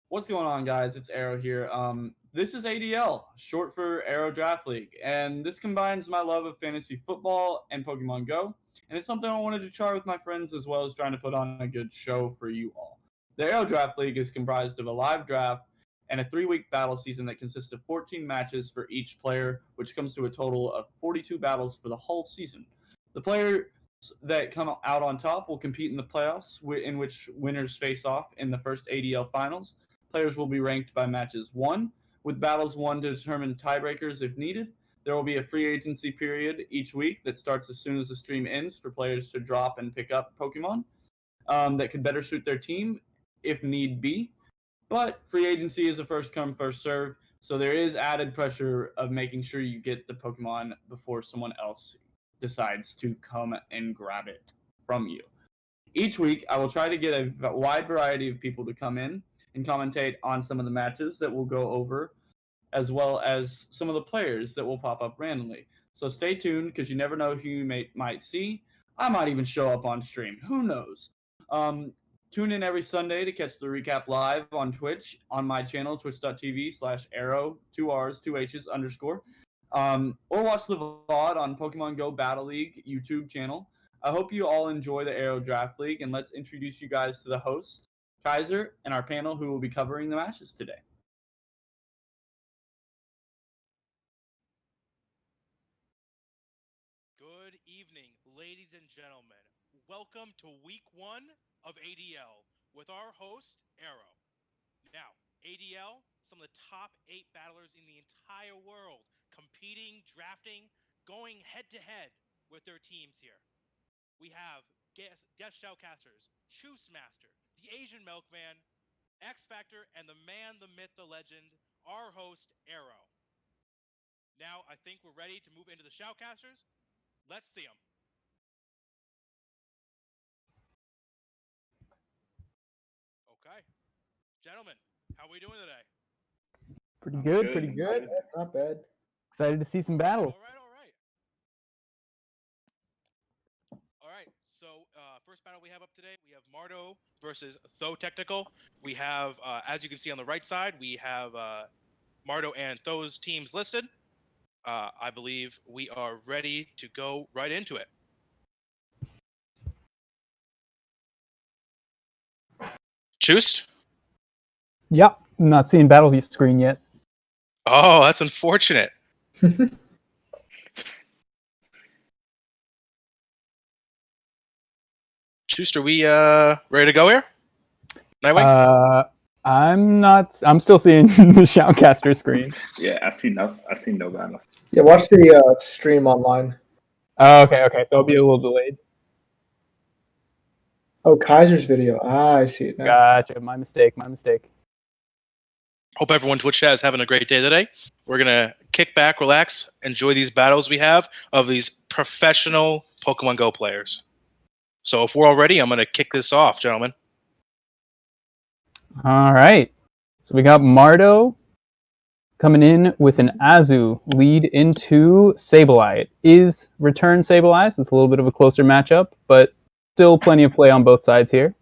What's going on, guys? It's Arrow here. This is ADL, short for Arrow Draft League, and this combines my love of fantasy football and Pokemon Go, and it's something I wanted to try with my friends as well as trying to put on a good show for you all. The Arrow Draft League is comprised of a live draft and a 3-week battle season that consists of 14 matches for each player, which comes to a total of 42 battles for the whole season. The player that come out on top will compete in the playoffs, in which winners face off in the first ADL finals. Players will be ranked by matches won, with battles won to determine tiebreakers if needed. There will be a free agency period each week that starts as soon as the stream ends for players to drop and pick up Pokemon that could better suit their team if need be. But free agency is a first come, first serve, so there is added pressure of making sure you get the Pokemon before someone else decides to come and grab it from you. Each week, I will try to get a wide variety of people to come in and commentate on some of the matches that we'll go over, as well as some of the players that will pop up randomly. So stay tuned because you never know who you might see. I might even show up on stream. Who knows? Tune in every Sunday to catch the recap live on Twitch on my channel, twitch.tv/arrow, 2Rs, 2Hs _ or watch the VOD on Pokemon Go Battle League YouTube channel. I hope you all enjoy the Arrow Draft League, and let's introduce you guys to the hosts, Kaiser, and our panel who will be covering the matches today. Good evening, ladies and gentlemen. Welcome to week 1 of ADL with our host, Arrow. Now, ADL, some of the top 8 battlers in the entire world, competing, drafting, going head-to-head with their teams here. We have guest shoutcasters, Choose Master, the Asian Milkman, X Factor, and the man, the myth, the legend, our host, Arrow. Now, I think we're ready to move into the shoutcasters. Let's see them. Okay. Gentlemen, how are we doing today? Pretty good, pretty good. Not bad. Excited to see some battle. All right. So, first battle we have up today, we have Mardo versus Tho Technical. We have, as you can see on the right side, we have Mardo and Tho's teams listed. I believe we are ready to go right into it. Choost? Yep, not seeing battle screen yet. Oh, that's unfortunate. Choost, are we ready to go here? Nightwing? I'm still seeing the shoutcaster screen. Yeah, I see no battle. Yeah, watch the stream online. Oh, okay. So it'll be a little delayed. Oh, Kaiser's video. I see it now. Gotcha. My mistake. Hope everyone Twitch chat is having a great day today. We're going to kick back, relax, enjoy these battles we have of these professional Pokemon Go players. So if we're all ready, I'm going to kick this off, gentlemen. All right. So we got Mardo coming in with an Azu lead into Sableye. It is return Sableye, so it's a little bit of a closer matchup, but still plenty of play on both sides here.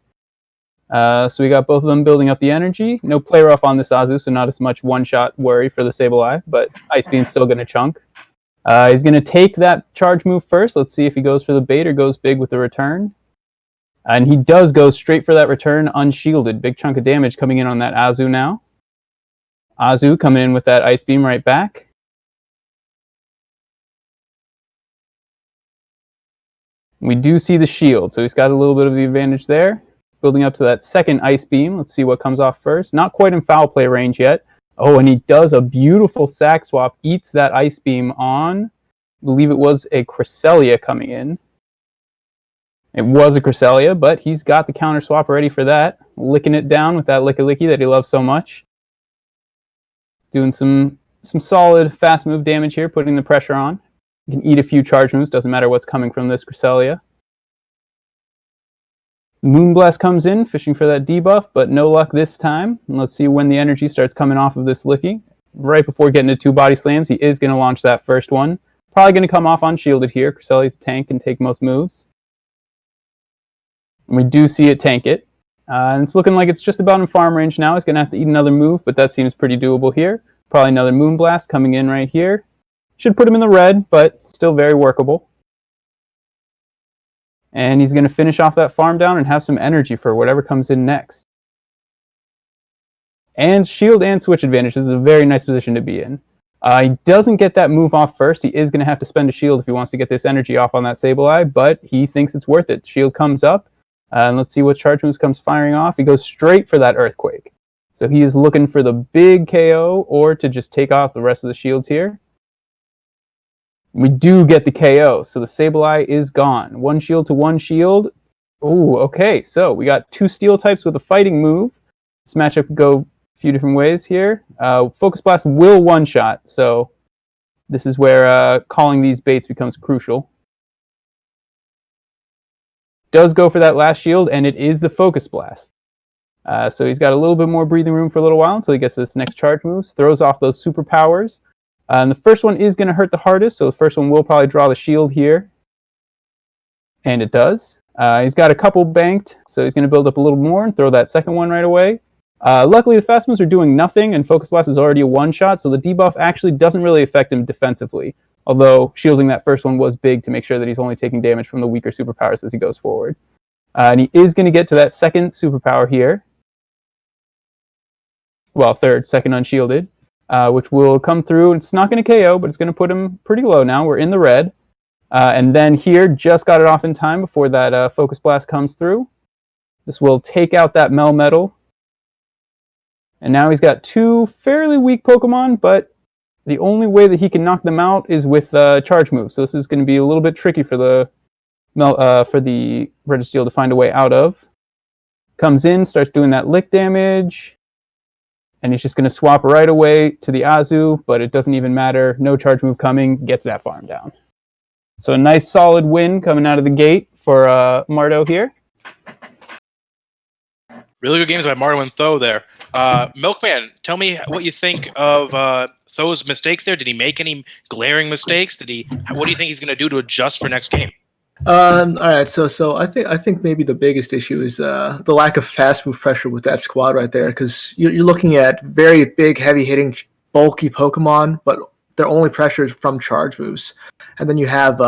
So we got both of them building up the energy. No play rough on this Azu, so not as much one-shot worry for the Sableye, but Ice Beam's still going to chunk. He's going to take that charge move first. Let's see if he goes for the bait or goes big with the return. And he does go straight for that return unshielded. Big chunk of damage coming in on that Azu now. Azu coming in with that Ice Beam right back. We do see the shield, so he's got a little bit of the advantage there. Building up to that second Ice Beam. Let's see what comes off first. Not quite in foul play range yet. Oh, and he does a beautiful sack swap. Eats that Ice Beam on. I believe it was a Cresselia coming in. It was a Cresselia, but he's got the counter swap ready for that. Licking it down with that Licky that he loves so much. Doing some solid fast move damage here, putting the pressure on. You can eat a few charge moves, doesn't matter what's coming from this Cresselia. Moonblast comes in, fishing for that debuff, but no luck this time. And let's see when the energy starts coming off of this Licky. Right before getting to 2 body slams, he is going to launch that first one. Probably going to come off unshielded here. Cresselia's tank can take most moves. And we do see it tank it. And it's looking like it's just about in farm range now. He's going to have to eat another move, but that seems pretty doable here. Probably another Moonblast coming in right here. Should put him in the red, but still very workable. And he's going to finish off that farm down and have some energy for whatever comes in next. And shield and switch advantage. This is a very nice position to be in. He doesn't get that move off first. He is going to have to spend a shield if he wants to get this energy off on that Sableye, but he thinks it's worth it. Shield comes up, and let's see what charge moves comes firing off. He goes straight for that Earthquake. So he is looking for the big KO or to just take off the rest of the shields here. We do get the KO, so the Sableye is gone. One shield to one shield. Ooh, okay, so we got two steel types with a fighting move. This matchup could go a few different ways here. Focus Blast will one-shot, so this is where calling these baits becomes crucial. Does go for that last shield, and it is the Focus Blast. So he's got a little bit more breathing room for a little while until he gets to this next charge moves. Throws off those superpowers. And the first one is going to hurt the hardest, so the first one will probably draw the shield here. And it does. He's got a couple banked, so he's going to build up a little more and throw that second one right away. Luckily, the fast moves are doing nothing, and Focus Blast is already a one-shot, so the debuff actually doesn't really affect him defensively. Although, shielding that first one was big to make sure that he's only taking damage from the weaker superpowers as he goes forward. And he is going to get to that second superpower here. Well, second unshielded. Which will come through. It's not going to KO, but it's going to put him pretty low now. We're in the red. And then here, just got it off in time before that Focus Blast comes through. This will take out that Melmetal. And now he's got two fairly weak Pokemon, but the only way that he can knock them out is with charge moves. So this is going to be a little bit tricky for the Registeel to find a way out of. Comes in, starts doing that lick damage. And he's just going to swap right away to the Azu, but it doesn't even matter. No charge move coming, gets that farm down. So a nice solid win coming out of the gate for Marto here. Really good games by Marto and Tho there. Milkman, tell me what you think of Tho's mistakes there. Did he make any glaring mistakes? What do you think he's going to do to adjust for next game? All right, so I think maybe the biggest issue is the lack of fast move pressure with that squad right there, because you're looking at very big, heavy hitting, bulky Pokemon, but their only pressure is from charge moves, and then you have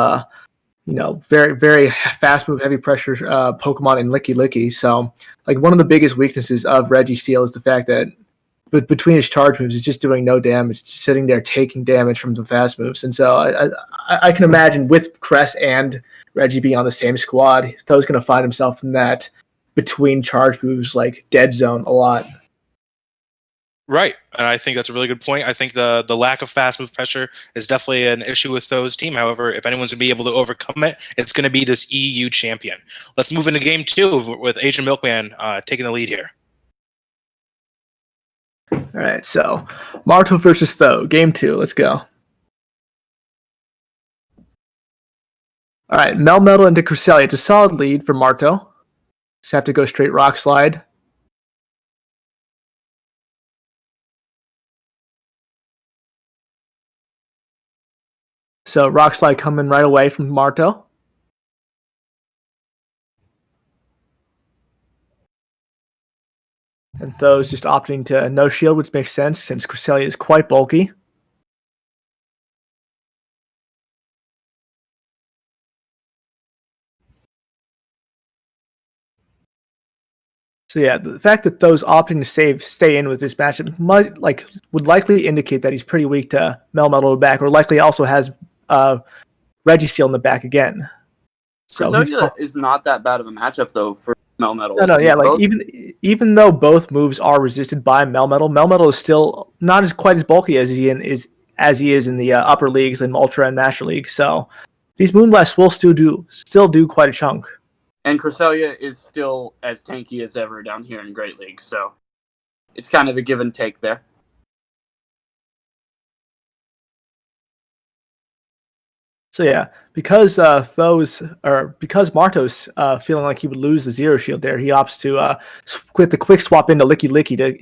very very fast move, heavy pressure Pokemon in Licky. So like one of the biggest weaknesses of Registeel is the fact that between his charge moves, he's just doing no damage, just sitting there taking damage from the fast moves. And so I can imagine with Cress and Reggie being on the same squad, Tho's going to find himself in that between charge moves, like dead zone a lot. Right, and I think that's a really good point. I think the lack of fast move pressure is definitely an issue with Tho's team. However, if anyone's going to be able to overcome it, it's going to be this EU champion. Let's move into game 2 with Asian Milkman taking the lead here. All right, so Marto versus Tho, game 2. Let's go. All right, Melmetal into Cresselia. It's a solid lead for Marto. Just have to go straight Rock Slide. So Rock Slide coming right away from Marto. And Tho's just opting to no shield, which makes sense since Cresselia is quite bulky. So yeah, the fact that Tho's opting to stay in with this matchup would likely indicate that he's pretty weak to Melmetal in the back, or likely also has Registeel in the back again. So Cresselia is not that bad of a matchup though for Melmetal. No, yeah, like even though both moves are resisted by Melmetal, Melmetal is still not quite as bulky as he is in the upper leagues and Ultra and Master League. So these Moonblasts will still do quite a chunk. And Cresselia is still as tanky as ever down here in Great League, so it's kind of a give and take there. So yeah, because Marto's feeling like he would lose the Zero Shield there, he opts to quit the quick swap into Licky to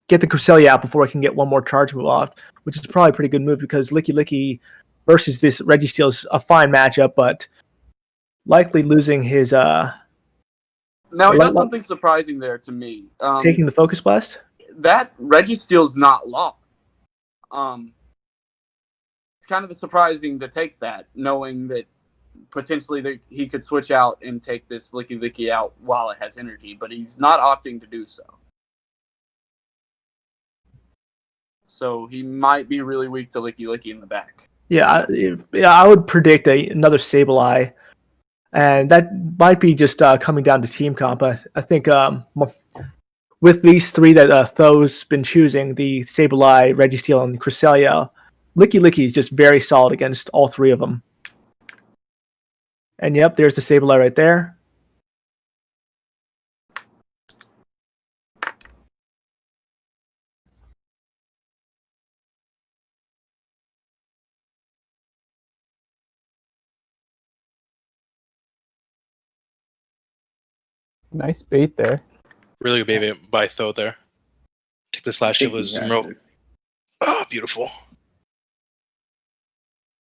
get the Cresselia out before he can get one more charge move off, which is probably a pretty good move because Licky versus this Registeel is a fine matchup, but likely losing his Now he Let- does let- something surprising there to me. Taking the Focus Blast? That Registeel's not locked. It's kind of surprising to take that, knowing that potentially he could switch out and take this Licky Licky out while it has energy, but he's not opting to do so. So he might be really weak to Licky Licky in the back. Yeah, I would predict another Sableye, and that might be just coming down to team comp. I think with these three that Tho's been choosing, the Sableye, Registeel, and Cresselia, Licky Licky is just very solid against all three of them. And yep, there's the Sableye right there. Nice bait there. Really good baby by Tho there. Take this last shield with He has Zoom it. Oh, beautiful.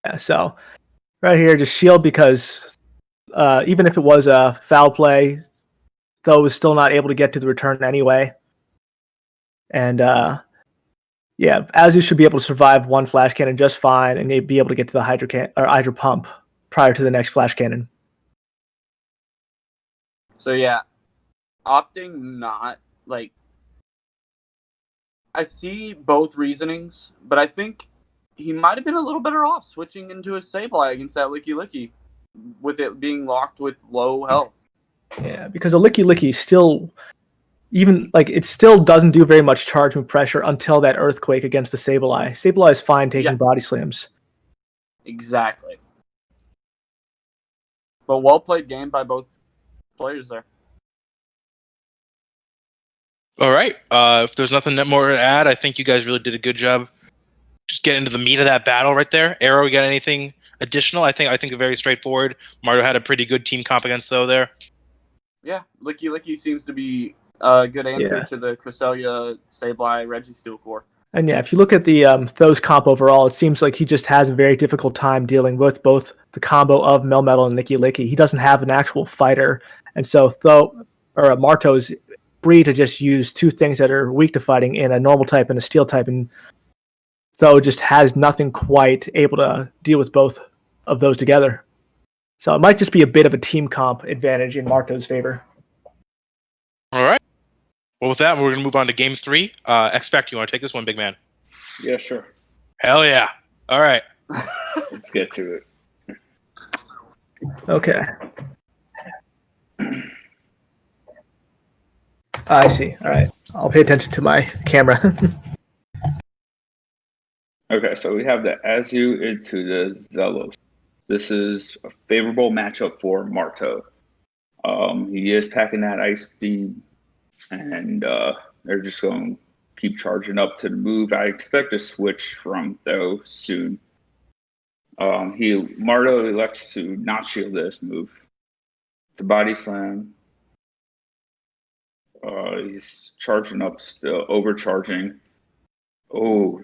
Yeah, so right here, just shield because even if it was a foul play, Tho was still not able to get to the return anyway. And yeah, Azu should be able to survive one flash cannon just fine, and he'd be able to get to the Hydro Pump prior to the next flash cannon. So yeah, opting not, like, I see both reasonings, but I think he might have been a little better off switching into a Sableye against that Licky Licky, with it being locked with low health. Yeah, because a Licky Licky still, even like it still doesn't do very much charge move pressure until that Earthquake against the Sableye. Sableye is fine taking body slams. Exactly. But well played game by both players there. All right. If there's nothing more to add, I think you guys really did a good job. Just get into the meat of that battle right there. Arrow, you got anything additional? I think very straightforward. Mario had a pretty good team comp against Tho there. Yeah, Licky Licky seems to be a good answer Yeah. to the Cresselia, Sableye, Registeel core. And yeah, if you look at the Tho's comp overall, it seems like he just has a very difficult time dealing with both the combo of Melmetal and Licky Licky. He doesn't have an actual fighter, and so Marto's free to just use two things that are weak to fighting in a normal type and a steel type, and Tho just has nothing quite able to deal with both of those together. So it might just be a bit of a team comp advantage in Marto's favor. All right. Well, with that, we're going to move on to game 3. Expect, you want to take this one, big man? Yeah, sure. Hell yeah. All right. Let's get to it. Okay. I see. All right. I'll pay attention to my camera. Okay, so we have the Azu into the Zelos. This is a favorable matchup for Marto. He is packing that Ice Beam, and they're just going to keep charging up to the move. I expect a switch from Tho soon. Marto elects to not shield this move. It's a body slam. He's charging up still, overcharging. Oh,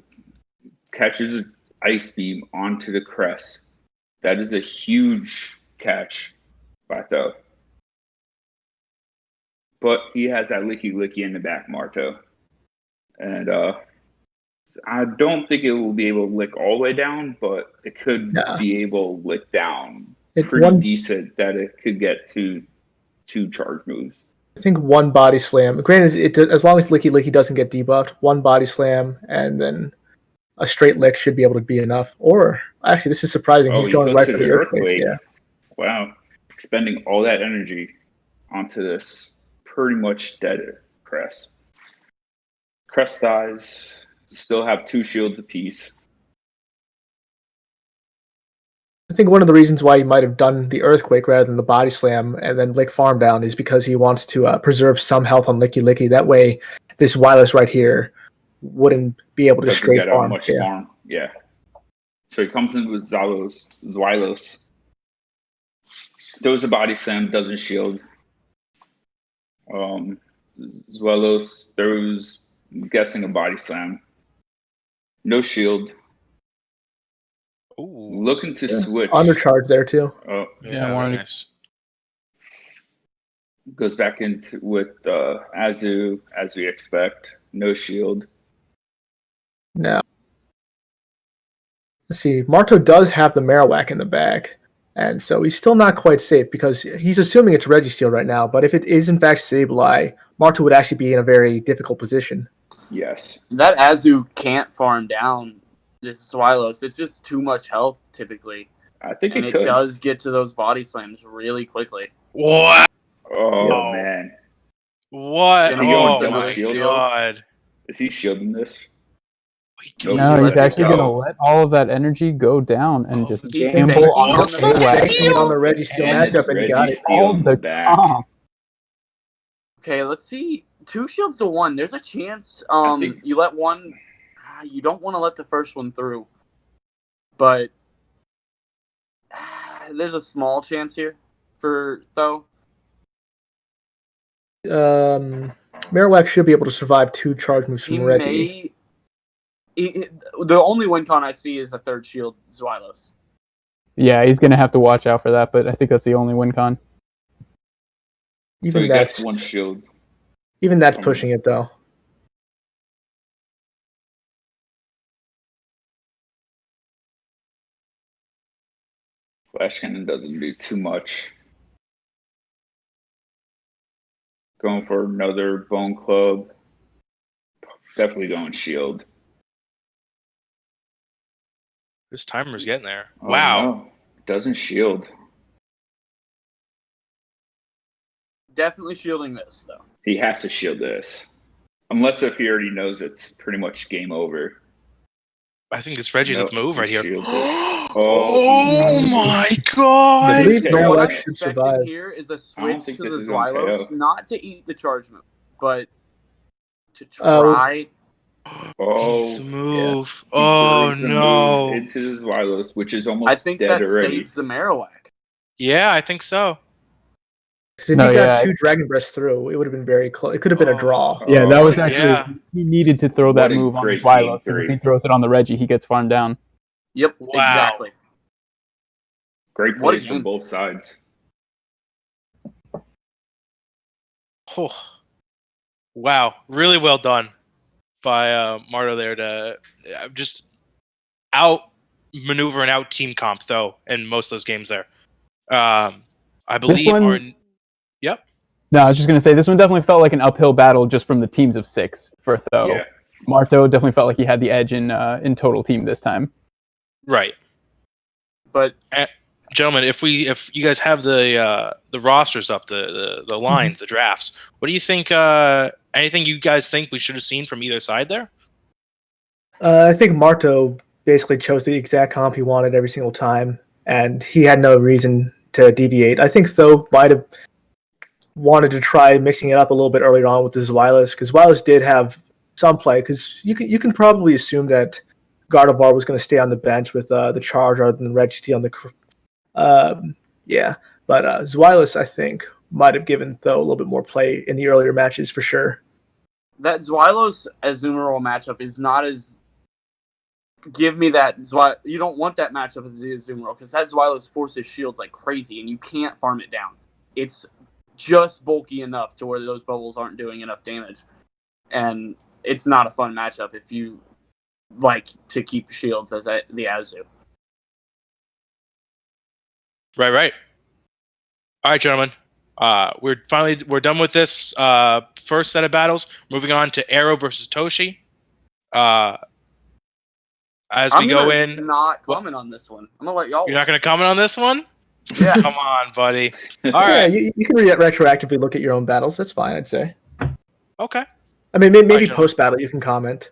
catches an Ice Beam onto the crest. That is a huge catch by Tho. But he has that Licky Licky in the back, Marto. And I don't think it will be able to lick all the way down, but it could be able to lick down pretty decent that it could get to 2 charge moves. I think one body slam. Granted, as long as Licky Licky doesn't get debuffed, one body slam and then a straight lick should be able to be enough. Or actually, this is surprising. He's going right for the Earthquake. Yeah. Wow. Expending all that energy onto this pretty much dead Crest. Crest dies. Still have 2 shields apiece. I think one of the reasons why he might have done the Earthquake rather than the Body Slam and then Lick Farm down is because he wants to preserve some health on Licky Licky. That way, this Wireless right here wouldn't be able to straight farm. Much farm. Yeah. So he comes in with Xylos. Throws a Body Slam, doesn't shield. Xylos throws, I'm guessing, a Body Slam. No shield. Ooh. Looking to switch. Undercharge there too. Oh, Yeah, very nice. Goes back into with Azu, as we expect. No shield. Now, let's see. Marto does have the Marowak in the bag, and so he's still not quite safe because he's assuming it's Registeel right now. But if it is in fact Sableye, Marto would actually be in a very difficult position. Yes. That Azu can't farm down this Swilos. It's just too much health typically. I think And it it could. does get to those body slams really quickly. What? Oh, man. What? Is he going Oh double my shield? god. Is he shielding this? He Nope. kills No, He he's lets it actually go. gonna let all of that energy go down and Oh, just it's He's gamble banking on on the the Marowak. Banking it on the Registeel And it's matchup, and he got it. Registeel All in the the back. comp. Okay, let's see. 2 shields to 1. There's a chance. I think- You let one. You don't want to let the first one through, but there's a small chance here for though. Marowak should be able to survive 2 charge moves He from Reggie. may. The only win con I see is a third shield Xylos. Yeah, he's gonna have to watch out for that, but I think that's the only win con. So Even he that's gets one shield. pushing it though. Flash Cannon doesn't do too much. Going for another Bone Club. Definitely going shield. This timer's getting there. Oh, Wow. no. Doesn't shield. Definitely shielding this though. He has to shield this. Unless if he already knows it's pretty much game over. I think it's Reggie's Nope, at the move he right here. shields it. Oh my I god! believe Okay. What Marowak I'm should expecting survive. here is a I don't switch think to this the is gonna Xylos, KO. not to eat the charge move, but to try. Oh, He's the move. He Oh brings the no. move into his wireless, which is I almost think dead that already. saves the Marowak. Yeah, I think so. Because if No, he got yeah. 2 Dragon Breaths through, it would have been very close. It could have been a draw. Yeah, that was Oh, actually yeah. he needed to throw What that a move on the great Xylos, game because if three. he throws it on the Reggie, he gets farmed down. Yep, Wow. exactly. Great What a plays from game. both sides. Oh. Wow, really well done by Marto there to just out maneuver and out team comp though in most of those games there. I believe one- our yep. No, I was just gonna say this one definitely felt like an uphill battle just from the teams of 6 for Tho. Yeah. Marto definitely felt like he had the edge in total team this time. Right. But Gentlemen, if you guys have the rosters up, the lines, the drafts, what do you think? Anything you guys think we should have seen from either side there? I think Marto basically chose the exact comp he wanted every single time, and he had no reason to deviate. I think Tho might have wanted to try mixing it up a little bit earlier on with the Xylos, because Xylos did have some play, because you can probably assume that Gardevoir was going to stay on the bench with the charge rather than Reggie on the but Xylos, I think, might have given Tho a little bit more play in the earlier matches for sure. that Xylos Azumarill matchup is not as. Give me that You don't want that matchup as the Azumarill because that Xylos forces shields like crazy and you can't farm it down. It's just bulky enough to where those bubbles aren't doing enough damage. And it's not a fun matchup if you like to keep shields as the Azu. Right. All right, gentlemen. We're done with this first set of battles. Moving on to Arrow versus Toshi. As we go in, not comment on this one. I'm gonna let y'all. You're not going to comment on this one? Yeah. Come on, buddy. All Yeah, right. you can retroactively look at your own battles. That's fine, I'd say. Okay. I mean, maybe Alright, post battle you can comment.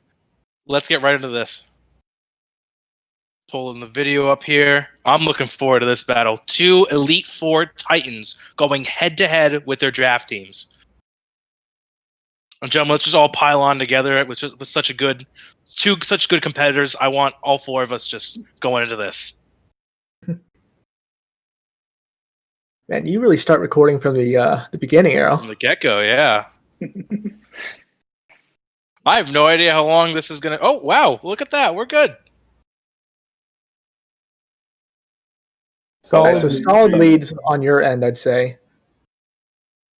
Let's get right into this. Pulling the video up here. I'm looking forward to this battle. 2 Elite Four Titans going head-to-head with their draft teams. And gentlemen, let's just all pile on together with such good competitors. I want all 4 of us just going into this. Man, you really start recording from the beginning, Arrow. From the get-go, yeah. I have no idea how long this is going to... Oh, wow. Look at that. We're good. All right, so solid lead on your end, I'd say.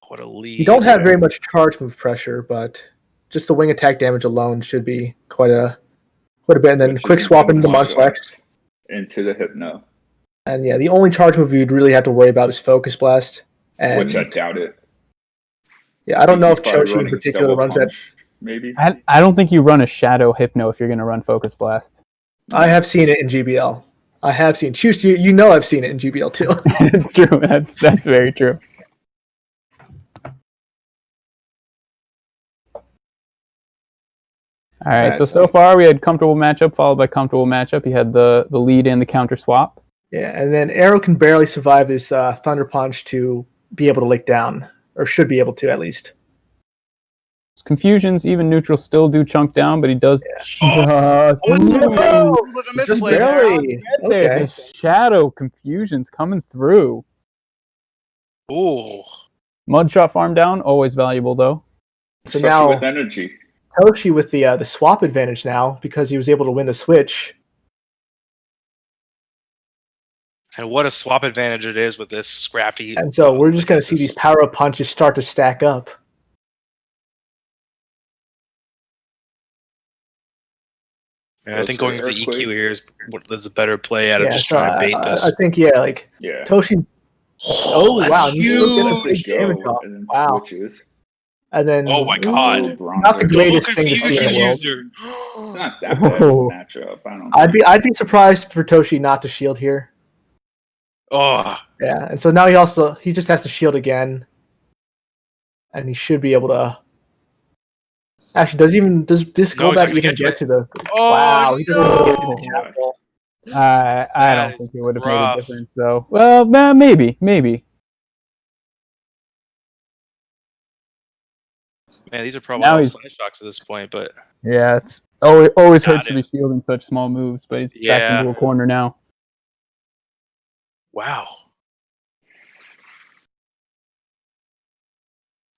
what a lead. You don't have very much charge move pressure, but just the wing attack damage alone should be quite a bit. And then quick swap into Munchlax. Into the Hypno. And yeah, the only charge move you'd really have to worry about is Focus Blast. And, which I doubt it. Yeah, I don't know if Choshi in particular runs that. Maybe. I don't think you run a Shadow Hypno if you're going to run Focus Blast. I have seen it in GBL. I have seen. You know I've seen it in GBL too. It's true. That's very true. All right, so far we had comfortable matchup followed by comfortable matchup. He had the lead and the counter swap. Yeah, and then Arrow can barely survive his Thunder Punch to be able to lick down, or should be able to at least. Confusions, even neutral, still do chunk down, but he does. Yeah. With a misplay barely. Okay. The Shadow Confusions coming through. Ooh. Mudshot farm down, always valuable though. So especially now with energy. Toshi with the swap advantage now because he was able to win the switch. And what a swap advantage it is with this Scrafty. And so we're just going to see these power up punches start to stack up. And I think going with the EQ here is a better play out of just trying to bait this. I think, Toshi. Oh, wow. Huge. Wow. Switches. And then, oh my god, not the greatest thing to see in the world. It's not that bad of a matchup. I'd be surprised for Toshi not to shield here. Oh yeah, and so now he just has to shield again, and he should be able to. Actually, does this go back even get to the? Oh, wow, he doesn't get to the capital. I don't think it would have made a difference though. Well, maybe. Man, these are probably all side shocks at this point, but yeah, it's always hurts to be shielding such small moves, but he's back into a corner now. Wow.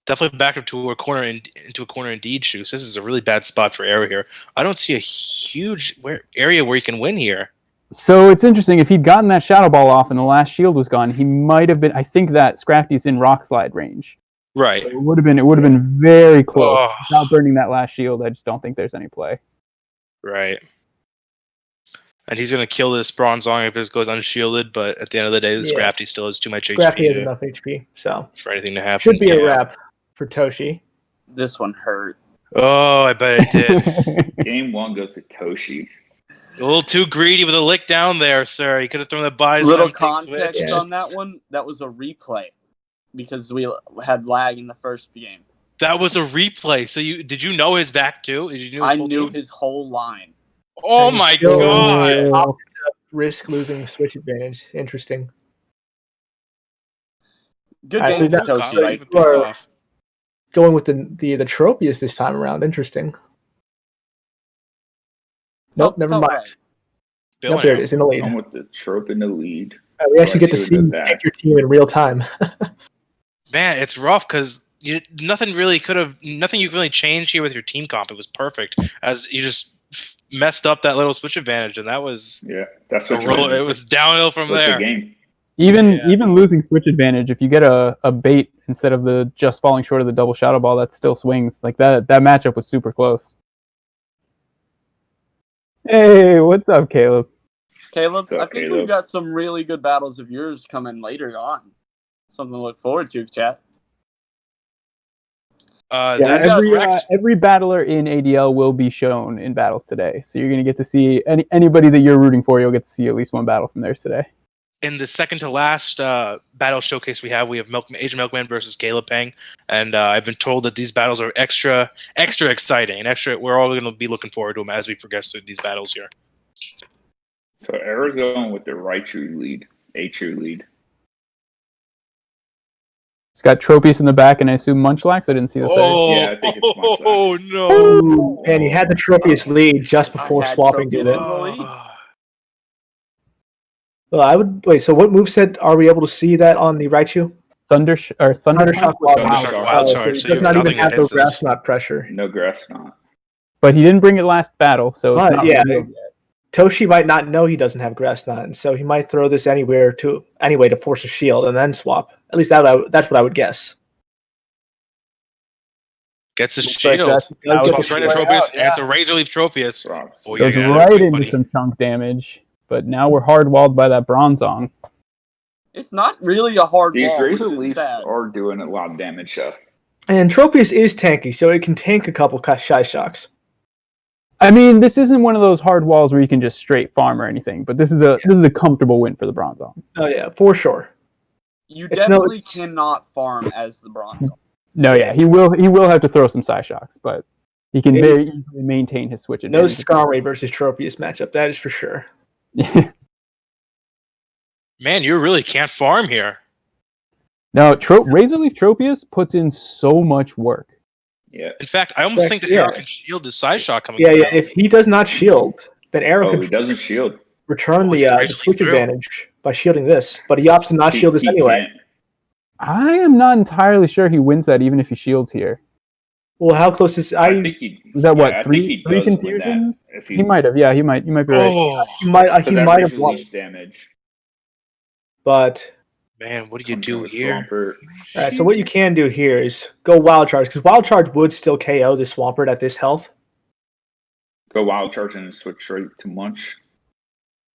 Definitely back into a corner indeed, Shoes. This is a really bad spot for Arrow here. I don't see a huge area where he can win here. So it's interesting. If he'd gotten that Shadow Ball off and the last shield was gone, he might have been. I think that Scrafty's in Rock Slide range. Right. So it would have been very close. Without burning that last shield, I just don't think there's any play. Right. And he's going to kill this Bronzong if this goes unshielded, but at the end of the day, the Scrafty still has too much HP. Scrafty has enough HP, so for anything to happen. Should be a wrap for Toshi. This one hurt. Oh, I bet it did. Game 1 goes to Toshi. A little too greedy with a lick down there, sir. He could have thrown the buys. Little context on that one. That was a replay because we had lag in the first game. That was a replay. So did you know his back too? Did you know his I knew his whole line. Oh my god! Risk losing switch advantage. Interesting. Good game, Toshi. Going with the Tropius this time around. Interesting. Nope, never mind. Right. Nope, there it is in the lead. I'm with the Trope in the lead. We actually get to see you pick your team in real time. Man, it's rough because nothing you really changed here with your team comp. It was perfect as you just messed up that little switch advantage, and that was that's what it was downhill from there. The game. Even losing switch advantage, if you get a bait instead of the just falling short of the double Shadow Ball, that still swings. Like that matchup was super close. Hey, what's up, Caleb? Caleb, I think we've got some really good battles of yours coming later on. Something to look forward to, chat. Every battler in ADL will be shown in battles today. So you're going to get to see anybody that you're rooting for. You'll get to see at least one battle from theirs today. In the second to last battle showcase we have Asian Milkman versus Caleb Peng, and I've been told that these battles are extra exciting and we're all going to be looking forward to them as we progress through these battles here. So Arrow's going with the Raichu lead, A-True lead. It's got Tropius in the back, and I assume Munchlax. I didn't see the third. Yeah, I think it's Munchlax. Oh no! And he had the Tropius lead just before swapping did it. Well, I would wait. So, what moveset are we able to see that on the Raichu? Thundershock Wild Charge. So he does not even have the Grass Knot pressure. No Grass Knot. But he didn't bring it last battle, so it's not yet. Toshi might not know he doesn't have Grass Knot, and so he might throw this anyway to force a shield and then swap. At least that's what I would guess. Gets his Looks like shield. that Does was get Swamp the Drain to shield. Tropius, and it's a Razor Leaf Tropius. Drops. Oh, Goes yeah, right quick, into buddy. some chunk damage, but now we're hard-walled by that Bronzong. It's not really a hard These wall, which Razor is Leafs sad. are doing a lot of damage, though. And Tropius is tanky, so it can tank a couple Shy Shocks. I mean, this isn't one of those hard walls where you can just straight farm or anything, but this is a comfortable win for the Bronzong. Oh yeah, for sure. You It's definitely cannot farm as the Bronze. No, yeah, he will have to throw some Psyshocks, but he can It very is- easily maintain his switch No advantage. Skarmory versus Tropius matchup, that is for sure. Man, you really can't farm here. Now, Razor Leaf Tropius puts in so much work. Yeah. In fact, I almost think that Yeah. Arrow can shield his side shot coming Yeah, through. yeah. If he does not shield, then Arrow Oh, he could doesn't shield. return Oh, the he's the racing switch through. advantage by shielding this, but he opts to not shield this He anyway. can't. I am not entirely sure he wins that even if he shields here. Well, how close is I I? think he. Was that what, I three- think he three does win confusions? that if He might have, yeah, he might be right. Oh, He might for that have Razor won, Leaf damage. but man, what do you Comes do from a here? Swampert. all right. So what you can do here is go Wild Charge because Wild Charge would still KO the Swampert at this health. Go Wild Charge and switch straight to Munch.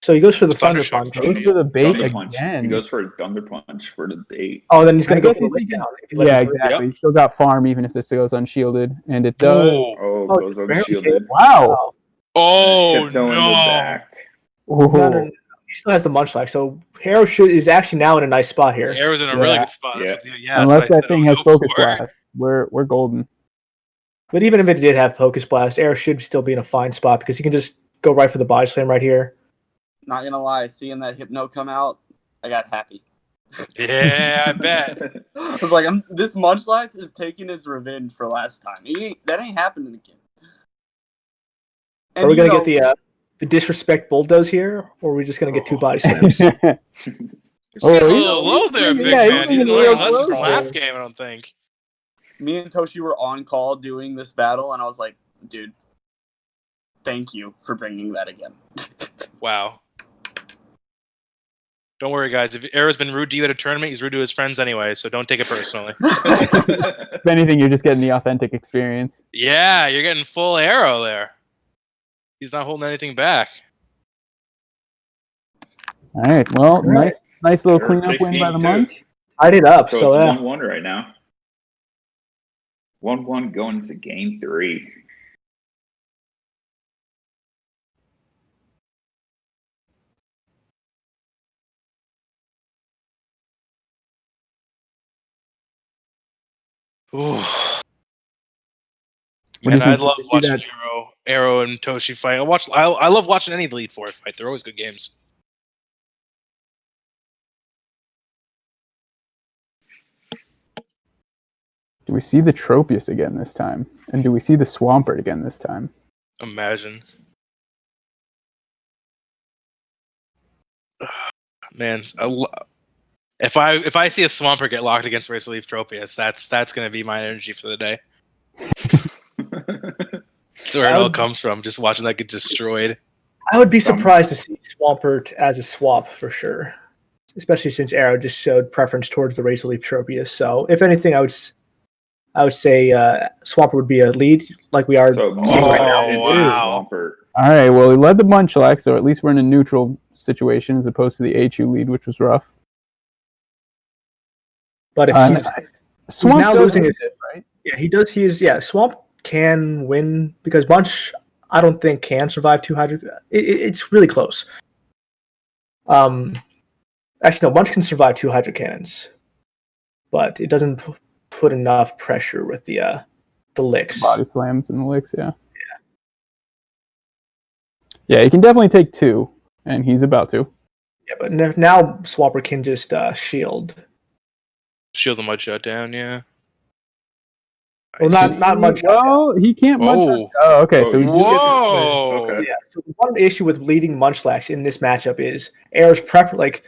So he goes for the Thunder Thunder Punch. Shock. Goes for the bait Thunder Punch. again. He goes for a Thunder Punch for the bait. Oh, then he's going I to go guess for the he can- Ray down. If he lets Yeah, it through. exactly. Yep. He's still got farm even if this goes unshielded, and it does. Oh, Oh, Oh, goes very unshielded. Wow. oh Hypno in the no! back. Ooh. He still has the Munchlax, so Arrow is actually now in a nice spot here. Arrow's in a really Yeah. good spot. Yeah. That's what, yeah, that's Unless what I that said. thing Oh, has go Focus for it. Blast, we're golden. But even if it did have Focus Blast, Arrow should still be in a fine spot because he can just go right for the Body Slam right here. Not gonna lie, seeing that Hypno come out, I got happy. Yeah, I bet. I was like, this Munchlax is taking his revenge for last time. That ain't happening again. And Are we you going to know, get the disrespect bulldoze here, or are we just going to get two Body Slams? It's getting Oh, a he's- little low there, he's- big yeah, he's man. He getting didn't a learn a little lesson from close last there. game, I don't think. me and Toshi were on call doing this battle, and I was like, dude, thank you for bringing that again. Wow. Don't worry, guys. If Arrow's been rude to you at a tournament, he's rude to his friends anyway, so don't take it personally. If anything, you're just getting the authentic experience. Yeah, you're getting full Arrow there. He's not holding anything back. All right. Well, right. nice little Arrow cleanup takes win by the game month. two. Tied it up, So so it's yeah. 1-1 right now. 1-1 going into game 3. Ooh. What do you Man, I think? love Did you see watching that? Arrow and Toshi fight. I love watching any Elite Four fight. They're always good games. Do we see the Tropius again this time? And do we see the Swampert again this time? Imagine. Man, if I see a Swampert get locked against Razor Leaf Tropius, that's gonna be my energy for the day. That's where it all comes from. Just watching that get destroyed. I would be surprised to see Swampert as a swap for sure, especially since Arrow just showed preference towards the Razor Leaf Tropius. So, if anything, I would say Swampert would be a lead, like we are So seeing right now. Oh, into wow. Swampert. All right. Well, he led the Munchlax, so at least we're in a neutral situation as opposed to the HU lead, which was rough. But if And he's now does losing win his, this, right? yeah, he does. Swamp can win because Bunch, I don't think can survive 2 Hydro. It's really close. Actually, no, Bunch can survive 2 Hydro Cannons, but it doesn't put enough pressure with the licks. Body slams and the licks, yeah. Yeah, he can definitely take 2, and he's about to. Yeah, but now Swapper can just shield. Shield the mud shut down, yeah. Well, not much. Well, he can't Whoa. Oh, okay. Oh, So he's Whoa. Okay. Yeah. So one issue with leading Munchlax in this matchup is Air's preference. Like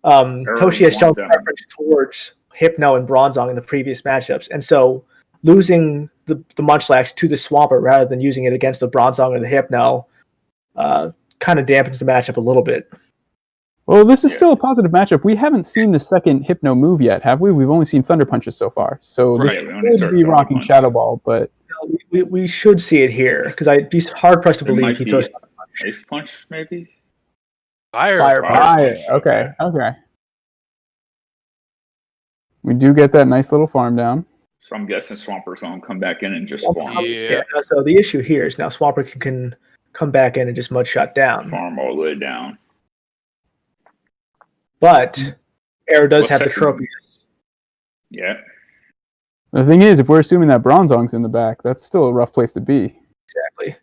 Toshi has shown wants them. preference towards Hypno and Bronzong in the previous matchups, and so losing the Munchlax to the Swampert rather than using it against the Bronzong or the Hypno kind of dampens the matchup a little bit. Well, this is still a positive matchup. We haven't seen the second Hypno move yet, have we? We've only seen Thunder Punches so far. So Right. this could be rocking Shadow Ball, but We should see it here because I'd be hard pressed to There believe might he be throws Ice Punch, maybe? Fire. Okay. We do get that nice little farm down. So I'm guessing Swamper's going to come back in and just Yeah. So the issue here is now Swamper can come back in and just mud shot down. farm all the way down. But Arroh does Well, have the second- trophy. Yeah. The thing is, if we're assuming that Bronzong's in the back, that's still a rough place to be. Exactly.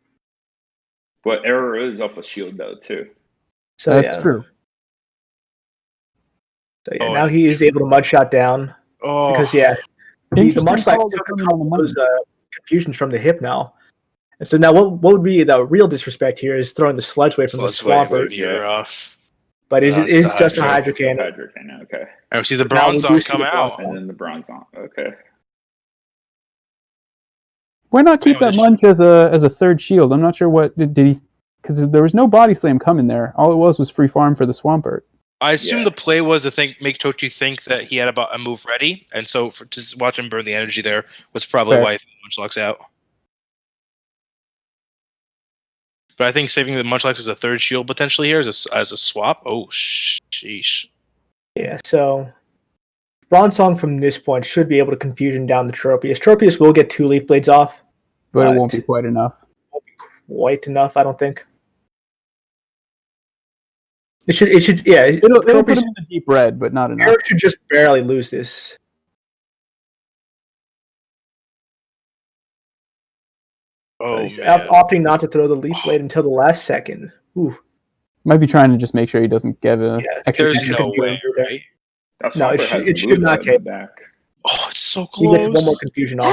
But Error is up a shield, though, too. So That's true. So yeah, Oh, now he is able to mud shot down Oh, because the Interesting Munchlax call took to come in on the money. those confusions from the hip now. And so now what would be the real disrespect here is throwing the sludge wave from the Swamper. would be rough. But is That's it is the just a Hydro. Hydro Cannon. Hydro Cannon, okay. And we see the Now we do Bronzong see come the out. And then the Bronzong, okay. Why not keep Anyway, that Munch as a third shield? I'm not sure what did he, because there was no body slam coming there. All it was free farm for the Swampert. I assume Yeah. the play was to make Tochi think that he had about a move ready, and so for just watch him burn the energy there was probably Fair. why he threw Munchlax out. But I think saving the Munchlax as a third shield potentially here as a swap. Oh, sheesh. Yeah, so Bronzong from this point should be able to confusion down the Tropius. Tropius will get 2 Leaf Blades off. But it won't be quite enough. Quite enough, I don't think. It should, yeah. It'll put Tropius him in the deep red, but not enough. Arrow should just barely lose this. Oh, He's man. opting not to throw the Leaf Blade until the last second. Ooh. Might be trying to just make sure he doesn't get a extra. There's extra no confusion way, there. right? That No, it Swamper should- has it a should blue not dot in the back. Oh, it's so He close. gets one more confusion off.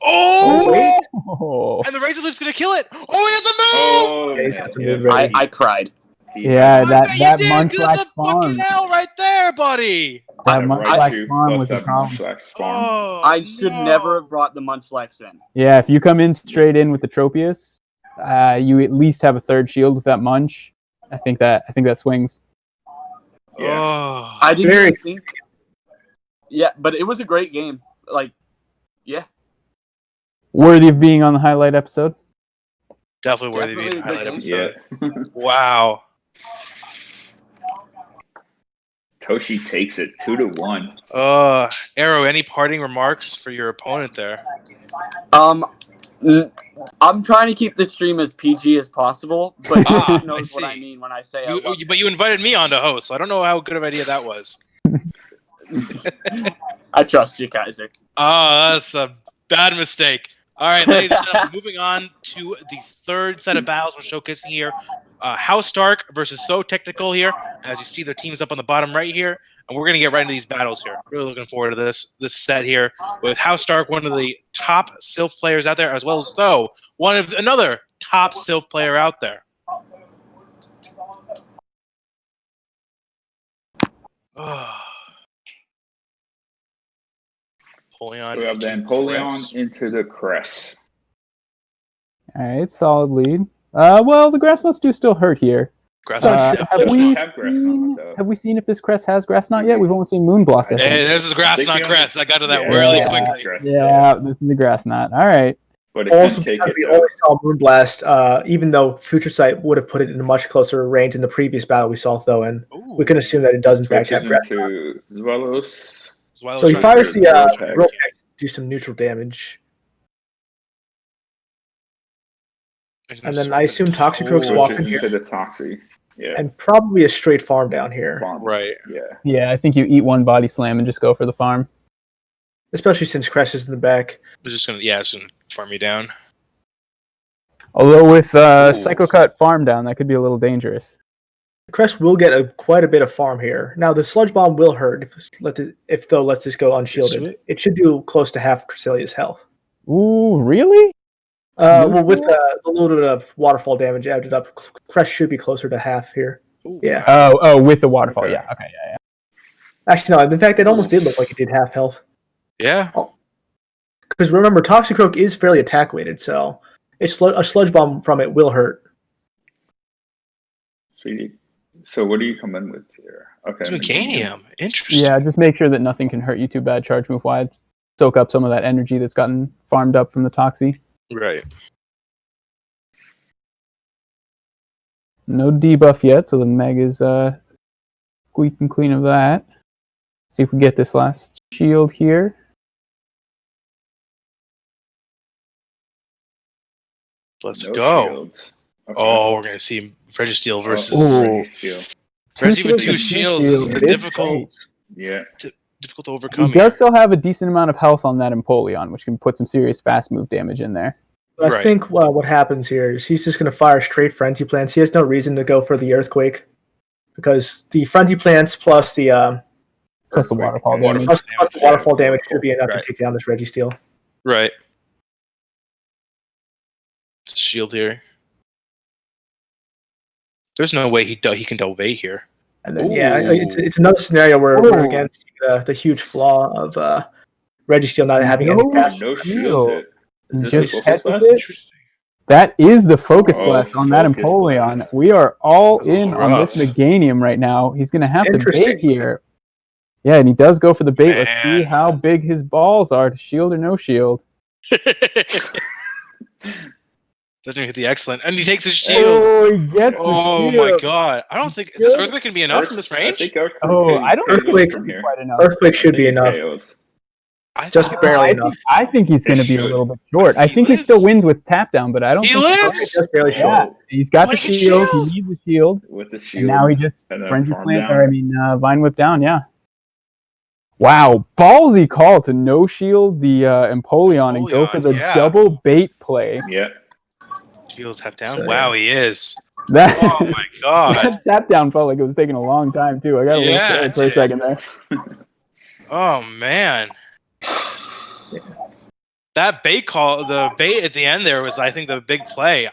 Oh! Wait. Oh. And the Razor Leaf's gonna kill it. Oh, he has a move! Oh, Yeah, he man. has to move ready. I cried. Yeah, I that bet you did, Munchlax 'cause that's a farm. fucking L right there, buddy. That Right Munchlax shoe farm plus was a that problem. Munchlax farm. Oh, I should no. never have brought the Munchlax in. Yeah, if you come in straight in with the Tropius, you at least have a third shield with that Munch. I think that swings. Yeah. Oh. I didn't Very- even think. Yeah, but it was a great game. Like, yeah, Worthy of being on the highlight episode. Definitely worthy of being a Definitely a highlight good episode. Yeah. Wow. Toshi takes it 2-1. Arrow, any parting remarks for your opponent there? I'm trying to keep this stream as PG as possible, but Ah, God knows I what I see. mean when I say I love But you invited me on to host, so I don't know how good of an idea that was. I trust you, Kaiser. Oh, that's a bad mistake. All right, ladies and gentlemen, moving on to the third set of battles we're showcasing here. House Stark versus So Technical here. As you see, their team's up on the bottom right here, and we're going to get right into these battles here. Really looking forward to this set here with House Stark, one of the top Sylph players out there, as well as So, another top Sylph player out there. Polion We have the into Empoleon Crest. into the Crest. All right, solid lead. Well, the grass nuts do still hurt here. Grass Have definitely we have grass seen? knot, though. Have we seen if this crest has grass knot yet? We've only seen moon blossom. Hey, this is grass, They not can- crest. I got to that Yeah, really yeah. quickly. Crest, Yeah, this is the grass knot. All right. But it Also, can take because it. we though. always saw Moonblast, even though Future Sight would have put it in a much closer range in the previous battle we saw, though, and Ooh. we can assume that it does in fact have Switches grass. into Zwelos. So So he trying fires to the Whirlpack. Whirlpack to do some neutral damage. And then I assume Toxic Rogue's walking Switches here. into the Toxie. Yeah. And probably a straight farm down here, Farm. Right. Yeah. Yeah, I think you eat one body slam and just go for the farm. especially since Crest is in the back. It's gonna farm you down. Although with Ooh. Psycho Cut farm down, that could be a little dangerous. Crest will get quite a bit of farm here. Now the Sludge Bomb will hurt if though lets this go unshielded. Sweet. It should do close to half Cressilia's health. Ooh, really? Well, with a little bit of waterfall damage added up, Crest should be closer to half here. Ooh. Yeah. Oh, with the waterfall. Okay. Yeah. Okay. Yeah. Actually, no. In fact, it almost did look like it did half health. Yeah. Because remember, Toxicroak is fairly attack weighted, so a Sludge Bomb from it will hurt. So you So what do you come in with here? Okay. It's Meganium. Interesting. Yeah, just make sure that nothing can hurt you too bad charge move wise. Soak up some of that energy that's gotten farmed up from the Toxie. Right. No debuff yet, so the Meg is squeaking clean of that. See if we get this last shield here. Let's No go. shields. Okay. Oh, we're gonna see Registeel versus Ooh. Reggie with two Two shields. shields. This is It is difficult Yeah. to He overcome does here. still have a decent amount of health on that Empoleon, which can put some serious fast move damage in there. I Right. think what happens here is he's just going to fire straight Frenzy Plants. He has no reason to go for the Earthquake because the Frenzy Plants plus the Plus the waterfall Waterfall. damage. plus the waterfall damage should be enough Right. to take down this Registeel. Right. It's a shield here. There's no way he can double bait here. And then Ooh. it's another scenario where Ooh. we're against the huge flaw of Registeel not having any No. fast. No shields. Is this Just a focus catches blast? it. Interesting. That is the focus Oh, blast on that focus Empoleon. blast. We are all That's in on this rough. Meganium right now. He's going to have to Interesting. bait here. Yeah, and he does go for the bait. Let's see Man. how big his balls are to shield or no shield. Doesn't hit the excellent, and he takes his shield. Oh, he gets Oh the my shield. god! I don't think is this Earthquake gonna be enough from this I range. think Earthquake Oh, I don't think KOs Earthquake from it's here. quite enough. Earthquake should I be think it enough. KOs. I Just thought- barely I enough. think he's going to be a should. little bit short. I He think he lives. still wins with tap down, but I don't He think lives. Just barely Yeah, short. he's got Why the did he get shield. shield? He needs the shield, With the and shield. now he just and then frenzy farm plant. down. Or I mean, vine whip down. Yeah. Wow, ballsy call to no shield the Empoleon and go for the yeah. double bait play. Yeah. Shield tap down. So, Wow, he is. That, Oh my god. that tap down felt like it was taking a long time too. I got a little Yeah, scared it for a did. second there. Oh man. That bait call, the bait at the end there was, I think, the big play.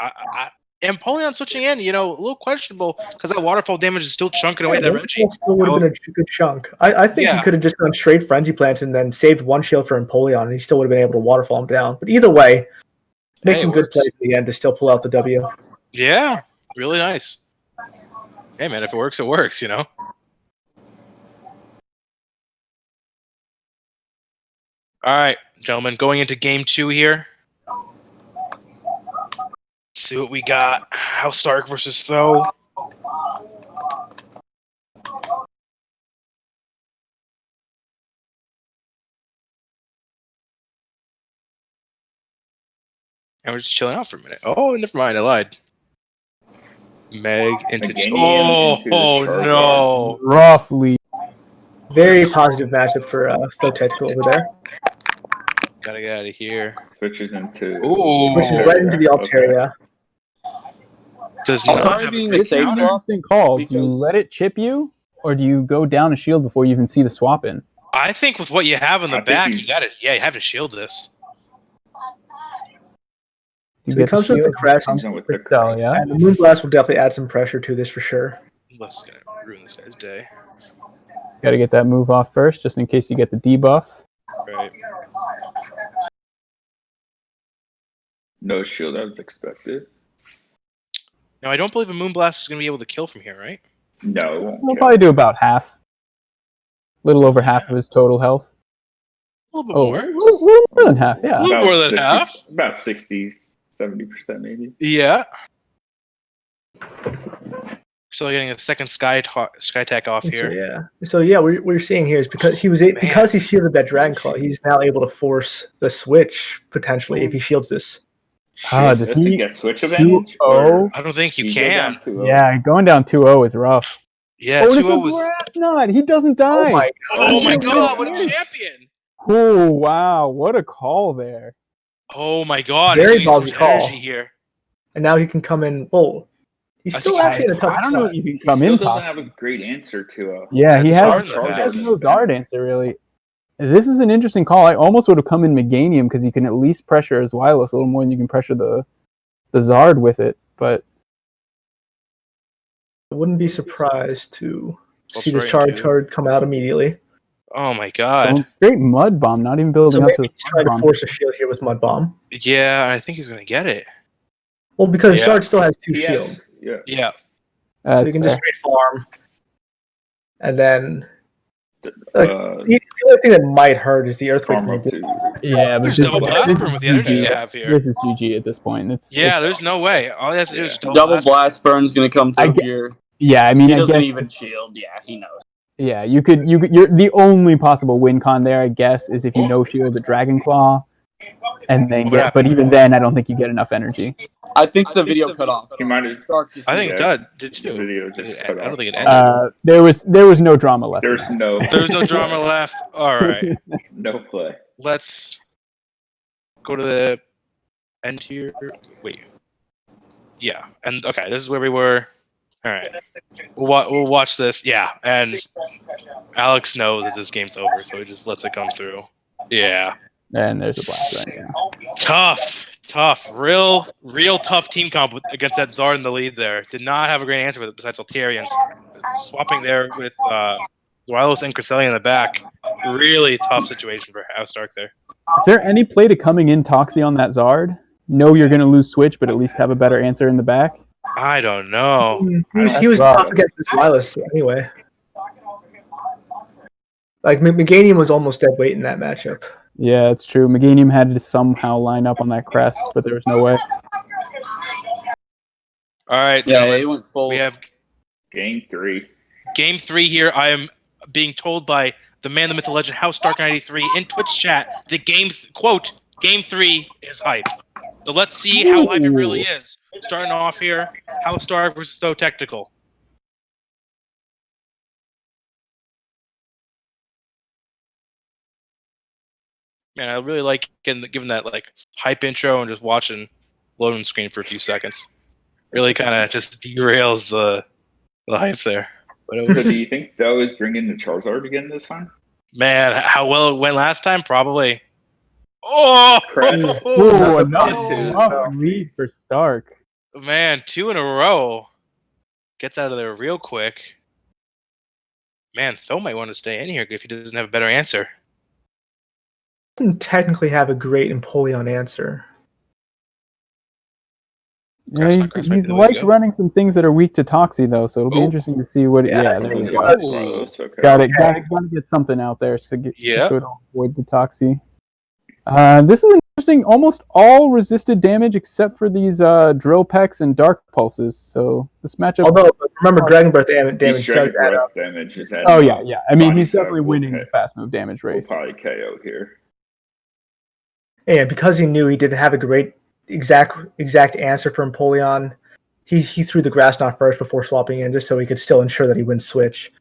Empoleon switching in, a little questionable because that waterfall damage is still chunking away that Reggie. Still would have been a good chunk. I think Yeah. he could have just gone straight Frenzy Plants and then saved one shield for Empoleon, and he still would have been able to waterfall him down. But either way, making it good works. plays at the end to still pull out the W. Yeah, really nice. Hey man, if it works, it works. All right, gentlemen, going into game 2 here. See what we got. House Stark versus Tho. And we're just chilling out for a minute. Oh, never mind, I lied. Meg into Meganium into the Charizard. no. Roughly. Very positive matchup for Flow Tactical over there. Gotta get out of here. Switches into. Ooh. Which is right into the Altaria. Does I'll not probably have be a in big the safe counter. slot. Interesting call. Do you because- let it chip you, or do you go down a shield before you even see the swap in? I think with what you have in the I think back, you- you got it. Yeah, you have to shield this. You So he get comes with the shield, crest. comes Comes in with with the the cell, crest. yeah. And the Moonblast will definitely add some pressure to this for sure. What's gonna ruin this guy's day? Got to get that move off first, just in case you get the debuff. Right. No shield as expected. Now I don't believe a Moonblast is gonna be able to kill from here, right? No, it won't We'll kill. probably do about half. Little over half of his total health. A little bit Oh, more. a little more than half, yeah. Little more than half. About 60, 70% maybe. Yeah. Still getting a second sky tack off here. So what we're seeing here is because because he shielded that Dragon Claw, he's now able to force the switch potentially if he shields this. Ah, Does does he he get switch advantage? 2-0? I don't think you go can. down 2-0? Yeah, going down 2-0 is rough. Yeah, Oh, 2-0 it's a was. not. He doesn't die. Oh my Oh, god, what a gosh. champion! Oh, wow. What a call there. Oh my god, Very he's getting so ballsy much call. energy here. And now he can come in. Oh, he's I still think actually in a tough I don't know spot. if you can He come still in doesn't top. have a great answer to Yeah, he That's has, hard in the he back. has no guard answer, really. This is an interesting call. I almost would have come in Meganium because you can at least pressure his Wylos a little more than you can pressure the Zard with it. But I wouldn't be surprised to see this Swap's right, charge come out immediately. Oh my god. straight Mud Bomb, not even building So up to maybe the he's trying to Mud Bomb. force a shield here with Mud Bomb. Yeah, I think he's gonna get it. Well, because Yeah. Shard still has 2 He shields. has, yeah. Yeah. So you can just straight farm. And then the only thing that might hurt is the Earthquake. Farm up to. Yeah, but There's double blast burn with the energy you have here. This is GG at this point. There's no way. All he has to do is double blast burn's gonna come through here. Yeah, I mean, he doesn't even shield. Yeah, he knows. Yeah, you're the only possible win con there, I guess, is if you no shield the Dragon Claw, and then but even then, I don't think you get enough energy. I think the video cut off. He might have. I think it did. Did The you? video just cut I don't off. think it ended. There was no drama left. There's no drama left. All right. No play. Let's go to the end here. Wait. Yeah. And okay, this is where we were. All right. We'll watch this. Yeah. And Alex knows that this game's over, so he just lets it come through. Yeah. And there's a blast right now. Tough. Real tough team comp against that Zard in the lead there. Did not have a great answer with it besides Altarians. Swapping there with Zweilous and Cresselia in the back. Really tough situation for House Stark there. Is there any play to coming in Toxie on that Zard? Know you're going to lose Switch, but at least have a better answer in the back? I don't know. He was tough against this Zweilous anyway. Like, Meganium was almost dead weight in that matchup. Yeah, it's true. Meganium had to somehow line up on that crest, but there was no way. All right, yeah, he went full. We have Game 3. Game 3 here. I am being told by the man, the myth, the legend, House Stark 93 in Twitch chat that Game 3 is hype. So let's see how hype it really is. Starting off here, House Stark versus So Technical. Man, I really like giving that like hype intro and just watching loading screen for a few seconds. Really kind of just derails the hype there. But So do you think Though is bringing the Charizard again this time? Man, how well it went last time? Probably. Oh! Enough lead for Stark. Man, 2 in a row. Gets out of there real quick. Man, Though might want to stay in here if he doesn't have a better answer. Doesn't technically have a great Empoleon answer. Yeah, he's like running some things that are weak to Toxie though, so it'll be interesting to see what. Yeah, there we go. Okay. Got it. Got to get something out there so to avoid the Toxie. This is interesting. Almost all resisted damage except for these Drill Pecks and Dark Pulses. So this matchup. Although remember, Dragon Breath damage does add up. Oh yeah. I mean, he's definitely winning the fast move damage race. We'll probably KO here. And because he knew he didn't have a great exact answer for Empoleon, he threw the Grass Knot first before swapping in, just so he could still ensure that he wins Switch.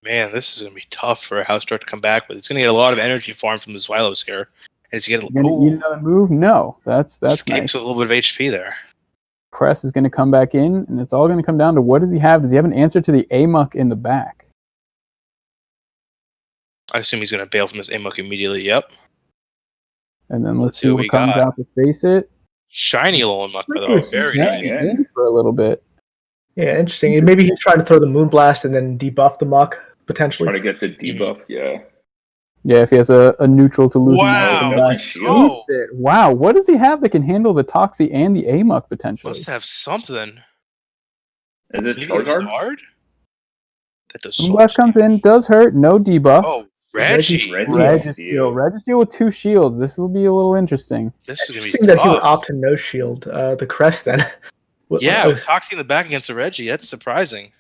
Man, this is going to be tough for a House Stark to come back with. It's going to get a lot of energy farm from the Zweilous here. And it's going to get another move? No, that's escapes nice. with a little bit of HP there. Cress is going to come back in, and it's all going to come down to what does he have? Does he have an answer to the Amok in the back? I assume he's going to bail from his Amok immediately. Yep. And then let's see what comes out to face it. Shiny little Amok, by the way. Very nice. For a little bit. Yeah, interesting. And maybe he's trying to throw the Moonblast and then debuff the Muck, potentially. Try to get the debuff, yeah. Yeah, if he has a neutral to lose. Wow. Wow, what does he have that can handle the Toxie and the Amok potentially? Must have something. Is it Charizard? That does so Moonblast comes in, does hurt, no debuff. Oh, Registeel with 2 shields. This will be a little interesting. This is going to be interesting that he would opt to no shield the Crest then. Yeah, with Toxie in the back against a Reggie. That's surprising.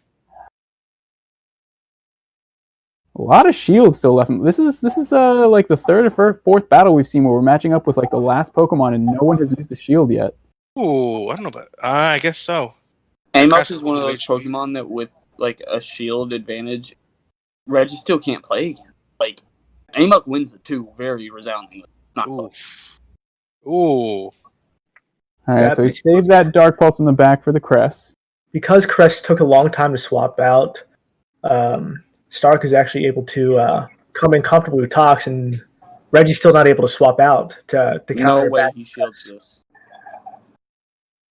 A lot of shields still left. This is like the third or fourth battle we've seen where we're matching up with like the last Pokemon and no one has used a shield yet. Ooh, I don't know, but I guess so. Amok is one of those Pokemon that with like a shield advantage, Reggie still can't play again. Like, Amok wins the 2 very resoundingly. Not close. Ooh. Alright, so he saves that Dark Pulse in the back for the Crest. Because Crest took a long time to swap out, Stark is actually able to come in comfortably with Tox, and Reggie's still not able to swap out to counter. No way he shields this.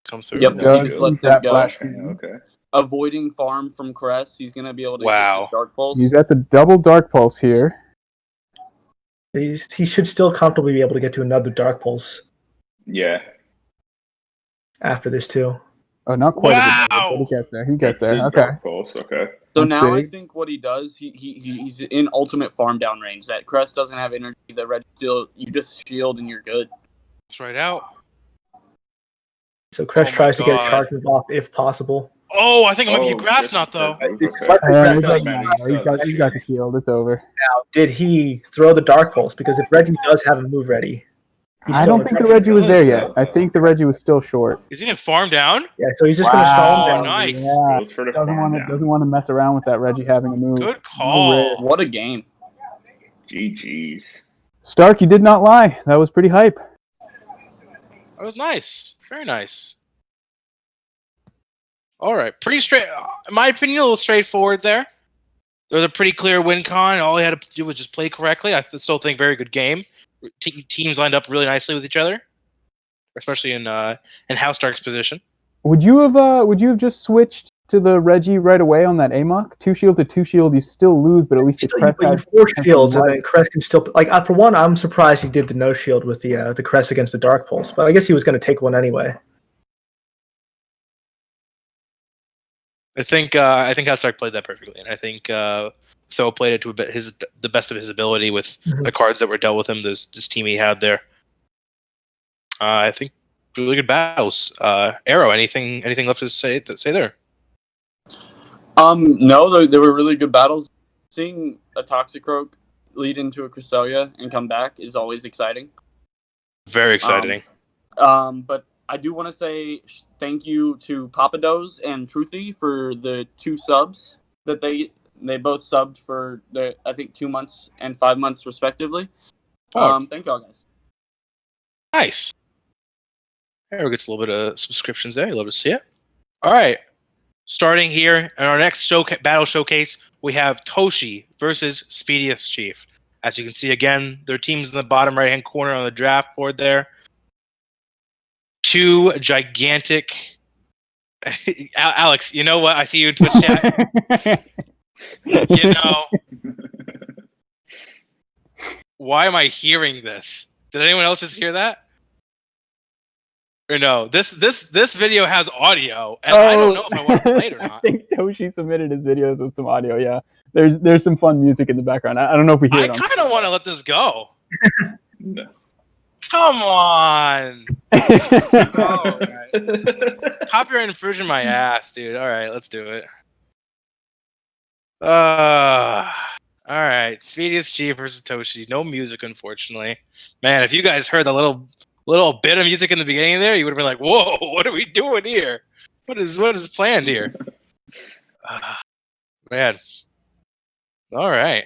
Comes through. Yep, he just lets him go. Okay. Avoiding farm from Crest, he's going to be able to get his Dark Pulse. He's at the double Dark Pulse here. He should still comfortably be able to get to another Dark Pulse. Yeah. After this, too. Oh, not quite. Wow! But he gets there. He gets It's a there. Okay. Dark Pulse. Okay. So That's now I big. think what he does, he's in ultimate farm down range. That Crest doesn't have energy. The red still, you just shield and you're good. It's right out. So Crest Oh my tries to get a God. charge move off if possible. Oh, I think it might be a Oh, grass just knot though. that- This okay. is He's Crest got the shield. It's over. now. Did he throw the Dark Pulse? Because if Reggie does have a move ready, he's I still don't in think the trouble. Reggie was there yet. I think the Reggie was still short. Is he gonna farm down? Yeah, so he's just going to stall Wow, him down. nice. Yeah. Goes for the Doesn't farm want down. to mess around with that Reggie having a move. Good call. What a game! GG's. Stark, you did not lie. That was pretty hype. That was nice. Very nice. All right, pretty straight. In my opinion, a little straightforward there. There was a pretty clear win con. All he had to do was just play correctly. I still think very good game. Teams lined up really nicely with each other, especially in how Stark's position. Would you have just switched to the Reggie right away on that Amok? 2 shield to 2 shield, you still lose, but at least the Still, Crest but you has force has shields, some and life. then Crest can still for one. I'm surprised he did the no shield with the Crest against the Dark Pulse, but I guess he was going to take one anyway. I think how Stark played that perfectly, and I think Tho played it to the best of his ability with the cards that were dealt with him. This team he had there. I think really good battles. Arrow, anything left to say there? No, there were really good battles. Seeing a Toxicroak lead into a Cresselia and come back is always exciting. Very exciting. But I do want to say thank you to Papados and Truthy for the 2 subs that they both subbed for I think 2 months and 5 months respectively. Thank y'all guys. Nice. Arrow gets a little bit of subscriptions there. You love to see it. All right. Starting here in our next battle showcase, we have Toshi versus Speediest Chief. As you can see again, their team's in the bottom right-hand corner on the draft board there. 2 gigantic... Alex, you know what? I see you in Twitch chat. You know... Why am I hearing this? Did anyone else just hear that? Or no? This video has audio, and I don't know if I want to play it or not. I think Toshi submitted his videos with some audio. Yeah, there's some fun music in the background. I don't know if we hear I it. kind of want to let this go. No. Come on. All right. Copyright infringement my ass, dude. All right, let's do it. All right, Speediest Chief versus Toshi. No music, unfortunately. Man, if you guys heard the little bit of music in the beginning there, you would have been like, "Whoa, what are we doing here? What is planned here?" Man. All right.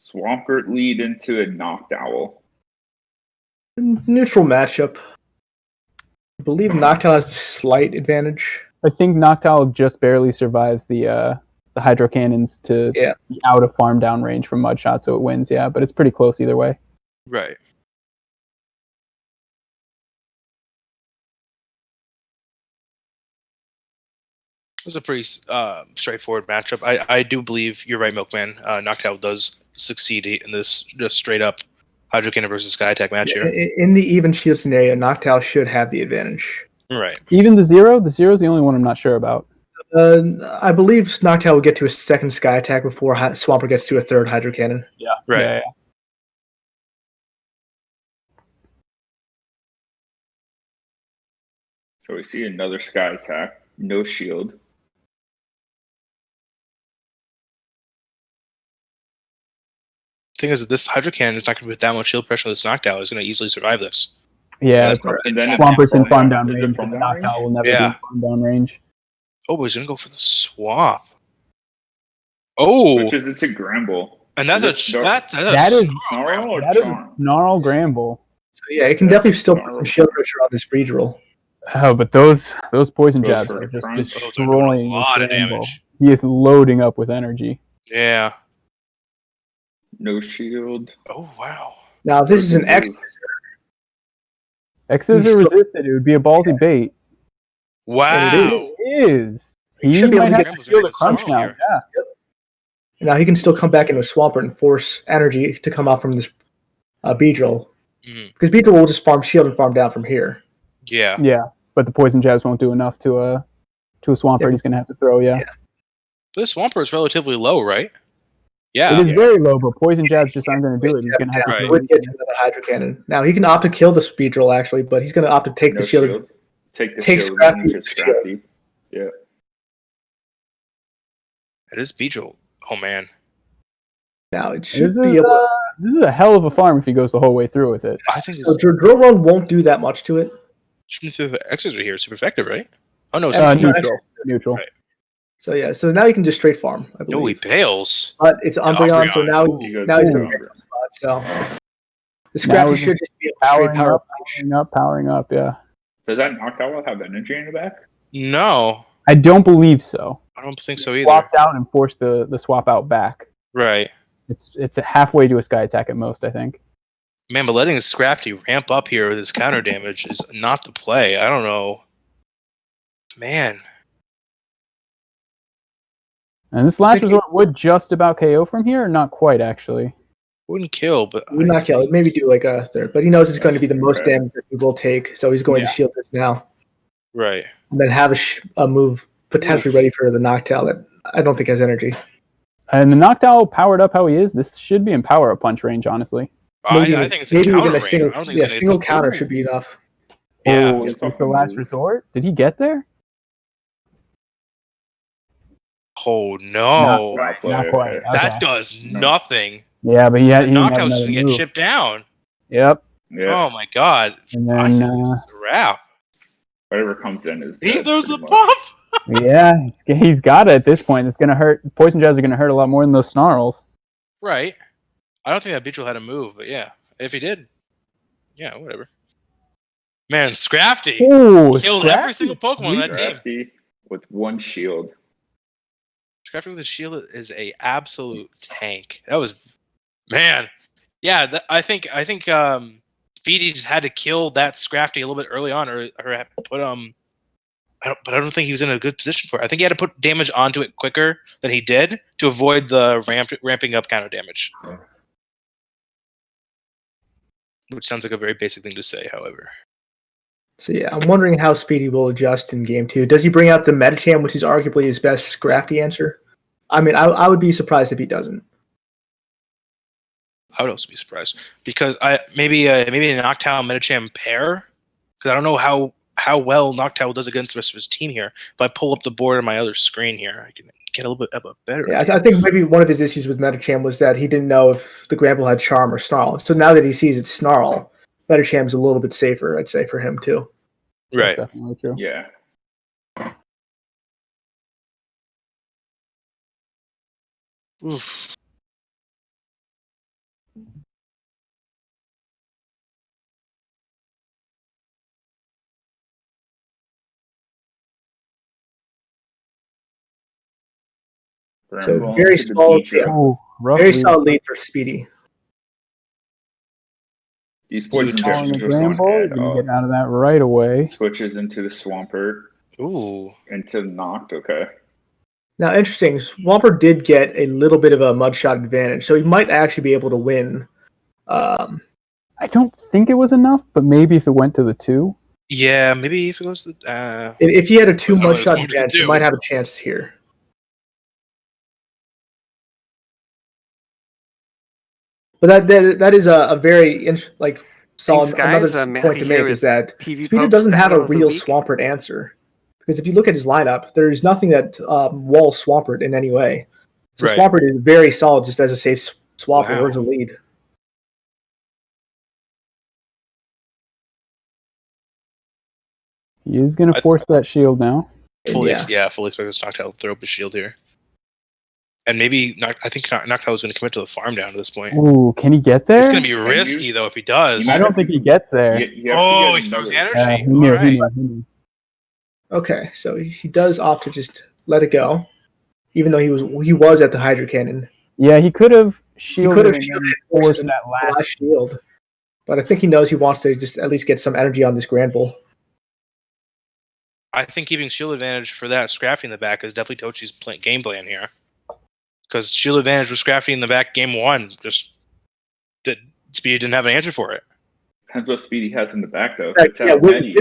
Swampert lead into a Knocked Owl. Neutral matchup. I believe Noctowl has a slight advantage. I think Noctowl just barely survives the Hydro Cannons to be out of farm down range from Mudshot, so it wins. Yeah, but it's pretty close either way. Right. It was a pretty straightforward matchup. I do believe you're right, Milkman. Noctowl does succeed in this just straight up Hydro Cannon versus Sky Attack match here. In the even shield scenario, Noctowl should have the advantage. Right. Even the zero is the only one I'm not sure about. I believe Noctowl will get to a second Sky Attack before Swampert gets to a third Hydro Cannon. Yeah. Right. Yeah. So we see another Sky Attack. No shield. Thing is that this Hydro Cannon is not going to put that much shield pressure on this Noctowl. It's going to easily survive this. Yeah, And then Swampert's in farm down Is range, it but farm the down range? Noctowl will never be in farm down range. Oh, but he's going to go for the swamp. Oh, Which is it's a Gramble. and that's Is it that's That is Snarl or that is Charm? Snarl Gramble. So yeah, it can definitely still put some shield pressure on this breed roll. Oh, but those poison Goes jabs for are a just crunch. Those are doing destroying a lot of this Gramble. damage. He is loading up with energy. Yeah. No shield. Oh wow. Now, if this is an X, X's He's are still- resisted. It would be a ballsy bait. Wow. It is. He should be able might to have get to feel the Grambles crunch Snarl now. here. Yeah. now he can still come back into a Swampert and force energy to come out from this Beedrill. Mhm. Because Beedrill will just farm shield and farm down from here. Yeah. Yeah, but the poison jabs won't do enough to a Swampert. He's gonna have to throw. Yeah. This Swampert is relatively low, right? It Yeah. is very low, but poison jabs just aren't going to do it. He's going to have to Right. do Would it. get to another Hydro Cannon. Now he can opt to kill the speed drill actually, but he's going to opt to take No the shield. shield. Take the Take shield Scrafty and with the Scrafty. Yeah. It is Beedrill. Oh man. Now it This should is, be able. this is a hell of a farm if he goes the whole way through with it. I think So this drill run won't do that much to it. shooting through the X's right here is super effective, right? Oh no, it's Uh, super- no, Neutral. Right. So yeah, so now he can just straight farm. I no, he believe. bails. But it's Umbreon, so Umbreon. now Ooh. He goes now he's to in a Umbreon. spot. So the Now Scrafty we're should just be able to straight Powering power up, punch. powering up. Yeah. Does that Noctowl have energy in the back? No, I don't believe so. I don't think so either. Swapped out and forced the swap out back. Right. It's a halfway to a sky attack at most, I think. Man, but letting Scrafty ramp up here with his counter damage is not the play. I don't know. Man. And this last resort would just about KO from here, or not quite actually. Wouldn't kill, but Would not kill it. Maybe do like a third, but he knows it's going to be the most Okay. damage that he will take, so he's going to shield this now, right. and then have a move potentially ready for the Noctowl that I don't think has energy. And the Noctowl powered up how he is, this should be in power up punch range, honestly. I think it's a maybe counter even a range. single, I don't think yeah, it's gonna single hit- counter Ooh. should be enough. Yeah. Oh, It's it's off the the last move. resort? Did he get there? Oh no. Not Not quite. Okay. That does nothing. Yeah, but he The didn't have Knockouts another can get move. chipped down. Yep. Yeah. Oh my god. And I then, think this is a wrap. Whatever comes in is. He dead, throws the pretty much. buff. yeah, he's got it at this point. It's going to hurt. Poison jabs are going to hurt a lot more than those snarls. Right. I don't think that Beetle had a move, but yeah. If he did, yeah, whatever. Man, Scrafty Ooh, killed every single Pokemon on that team. Scrafty with one shield. Scrafty with a shield is a absolute tank. That was, man. Yeah, I think Speedy just had to kill that Scrafty a little bit early on, or had to put but I don't think he was in a good position for it. I think he had to put damage onto it quicker than he did to avoid the ramping up counter damage. Which sounds like a very basic thing to say, however. So yeah, I'm wondering how Speedy will adjust in game 2. Does he bring out the Medicham, which is arguably his best Scrafty answer? I mean, I would be surprised if he doesn't. I would also be surprised because maybe a Noctowl Medicham pair, because I don't know how well Noctowl does against the rest of his team here. If I pull up the board on my other screen here, I can get a little bit of a better. Yeah, I think maybe one of his issues with Medicham was that he didn't know if the Gramble had Charm or Snarl. So now that he sees it's Snarl, Medicham's a little bit safer, I'd say, for him too. Right. That's definitely true. Yeah. Oof. So Bramble very to the small, Beedrill. Ooh, rough very lead. solid lead for Speedy. These So poison tall Calling jabs the are going Gramble, you're ahead. going to get out of that right away. Switches into the Swampert, Ooh. into Noct. Okay. Now, interesting, Swampert did get a little bit of a mudshot advantage, so he might actually be able to win. I don't think it was enough, but maybe if it went to the 2. Yeah, maybe if it goes to If he had a 2 Well, no, it's mudshot going to advantage, he do. might have a chance here. But that is a very solid guys. another Happy point to here make is with that PV Speedy Pokes doesn't have a Battle of the real Week. Swampert answer. Because if you look at his lineup, there's nothing that walls Swampert in any way. So Right. Swampert is very solid just as a safe swap Wow. or as a lead. He is going to force that shield now. fully Yeah. fully expect this Noctowl to throw up a shield here. And maybe I think Noctowl is going to commit to the farm down to this point. Ooh, can he get there? It's going to be risky though if he does. I don't think he gets there. You have to Oh, get he throws the another- energy. He knew, All right. he knew. Okay, so he does opt to just let it go, even though he was at the Hydro Cannon. Yeah, he could have He shielded, could have and shielded then and forced forced that last. last shield, but I think he knows he wants to just at least get some energy on this Grand Bull. I think keeping shield advantage for that Scrafty in the back is definitely Tochi's game plan here. Because shield advantage with Scrafty in the back game 1, just Speedy didn't have an answer for it. Depends what speed he has in the back, though. If Right, it's yeah, out with many,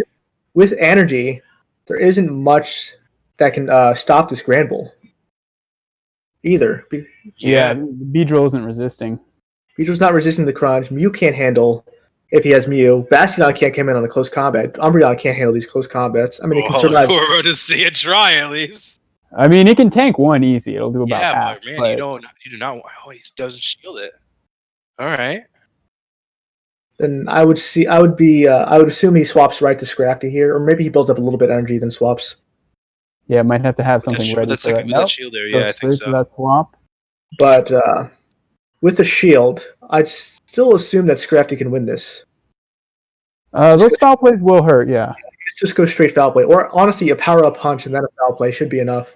with energy, there isn't much that can stop this Granbull either. Yeah, Beedrill isn't resisting. Beedrill's not resisting the crunch. Mew can't handle if he has Mew. Bastion can't come in on a close combat. Umbreon can't handle these close combats. I mean, it can survive. We're about to see it try at least. I mean, it can tank one easy. It'll do about Yeah, half. but man, you do not. Oh, he doesn't shield it. All right. Then I would assume he swaps right to Scrafty here, or maybe he builds up a little bit of energy then swaps. Yeah, might have to have something ready for that. With that shield there, yeah, I think so. That swap. But with the shield, I'd still assume that Scrafty can win this. Those foul plays will hurt, yeah. Just go straight foul play. Or honestly, a power-up punch and then a foul play should be enough.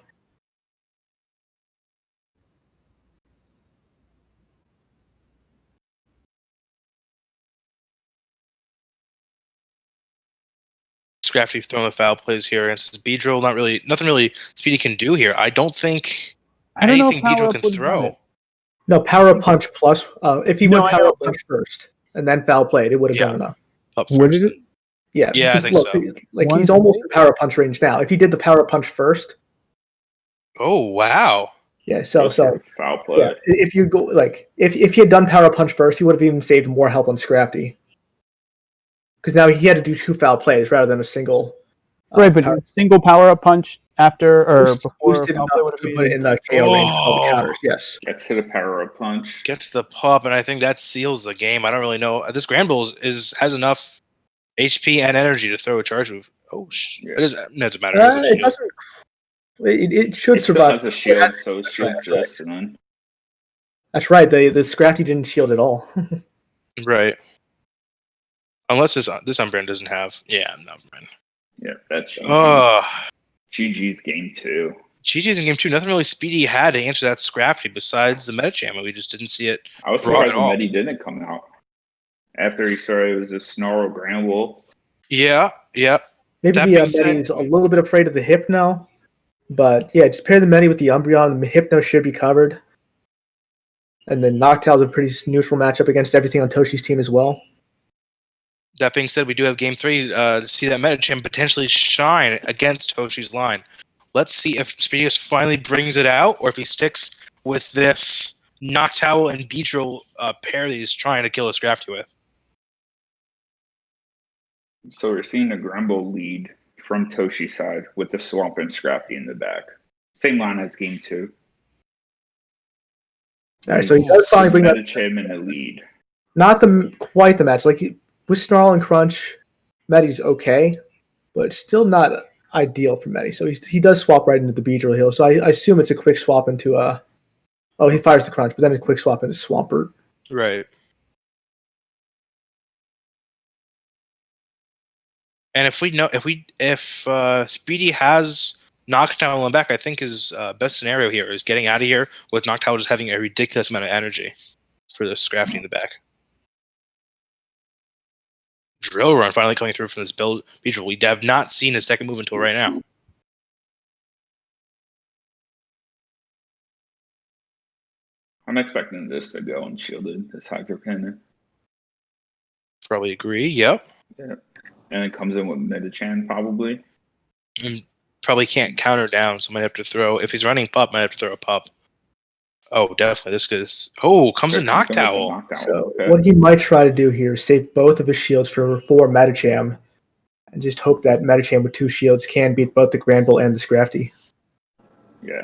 Scrafty throwing the foul plays here against Beedrill. Nothing really Speedy can do here. I don't think anything Beedrill can throw. No, power-up punch plus. If he went power-up punch first and then foul played, it would have done enough. Up first. Yeah, I think so. Like he's almost in power punch range now. If he did the power punch first. Oh wow. Yeah, so foul play. Yeah, if you go if he had done power punch first, he would have even saved more health on Scrafty. Because now he had to do 2 foul plays rather than a single. Right, but a single power up punch after or before boosted foul enough play would to have put it in the KO range of the counters. Yes. Gets to the power up punch. Gets the pop, and I think that seals the game. I don't really know. This Granbull has enough HP and energy to throw a charge move. Oh, yeah. It doesn't matter. It doesn't. It should survive. It has a shield, so it should resist. And then that's right. The Scrafty didn't shield at all. Right. Unless this Umbreon doesn't have. Yeah, no, man. Yeah, that's GG's game 2. GG's in game 2. Nothing really Speedy had to answer that Scrafty besides the Medicham. We just didn't see it. I was surprised when Medi didn't come out. After he saw it was a Snarl Granbull. Yeah. Maybe Medi's a little bit afraid of the Hypno. But yeah, just pair the Medi with the Umbreon. The Hypno should be covered. And then Noctowl's a pretty neutral matchup against everything on Toshi's team as well. That being said, we do have game 3 to see that Medicham potentially shine against Toshi's line. Let's see if Speedius finally brings it out, or if he sticks with this Noctowl and Beedrill pair that he's trying to kill a Scrafty with. So we're seeing a Granbull lead from Toshi's side with the Swamp and Scrafty in the back. Same line as game 2. All right, so he does finally bring Medicham in the lead. Not quite the match. Like with Snarl and Crunch, Medi's okay, but still not ideal for Medi. So he does swap right into the Beedrill heal. So I assume it's a quick swap into he fires the Crunch, but then a quick swap into Swampert. Right. And if Speedy has Noctowl in the back, I think his best scenario here is getting out of here with Noctowl just having a ridiculous amount of energy for the Scrafty in the back. Drill Run finally coming through from this build. Beedrill, we have not seen his second move until right now. I'm expecting this to go unshielded, this Hydro Cannon. Probably agree, yep. Yeah. And it comes in with Medicham, probably. And probably can't counter down, so might have to throw. If he's running Pup, might have to throw a Pup. Oh, definitely. This is. Oh, comes a Noctowl. So what he might try to do here is save both of his shields for Medicham, and just hope that Medicham with 2 shields can beat both the Granbull and the Scrafty. Yeah.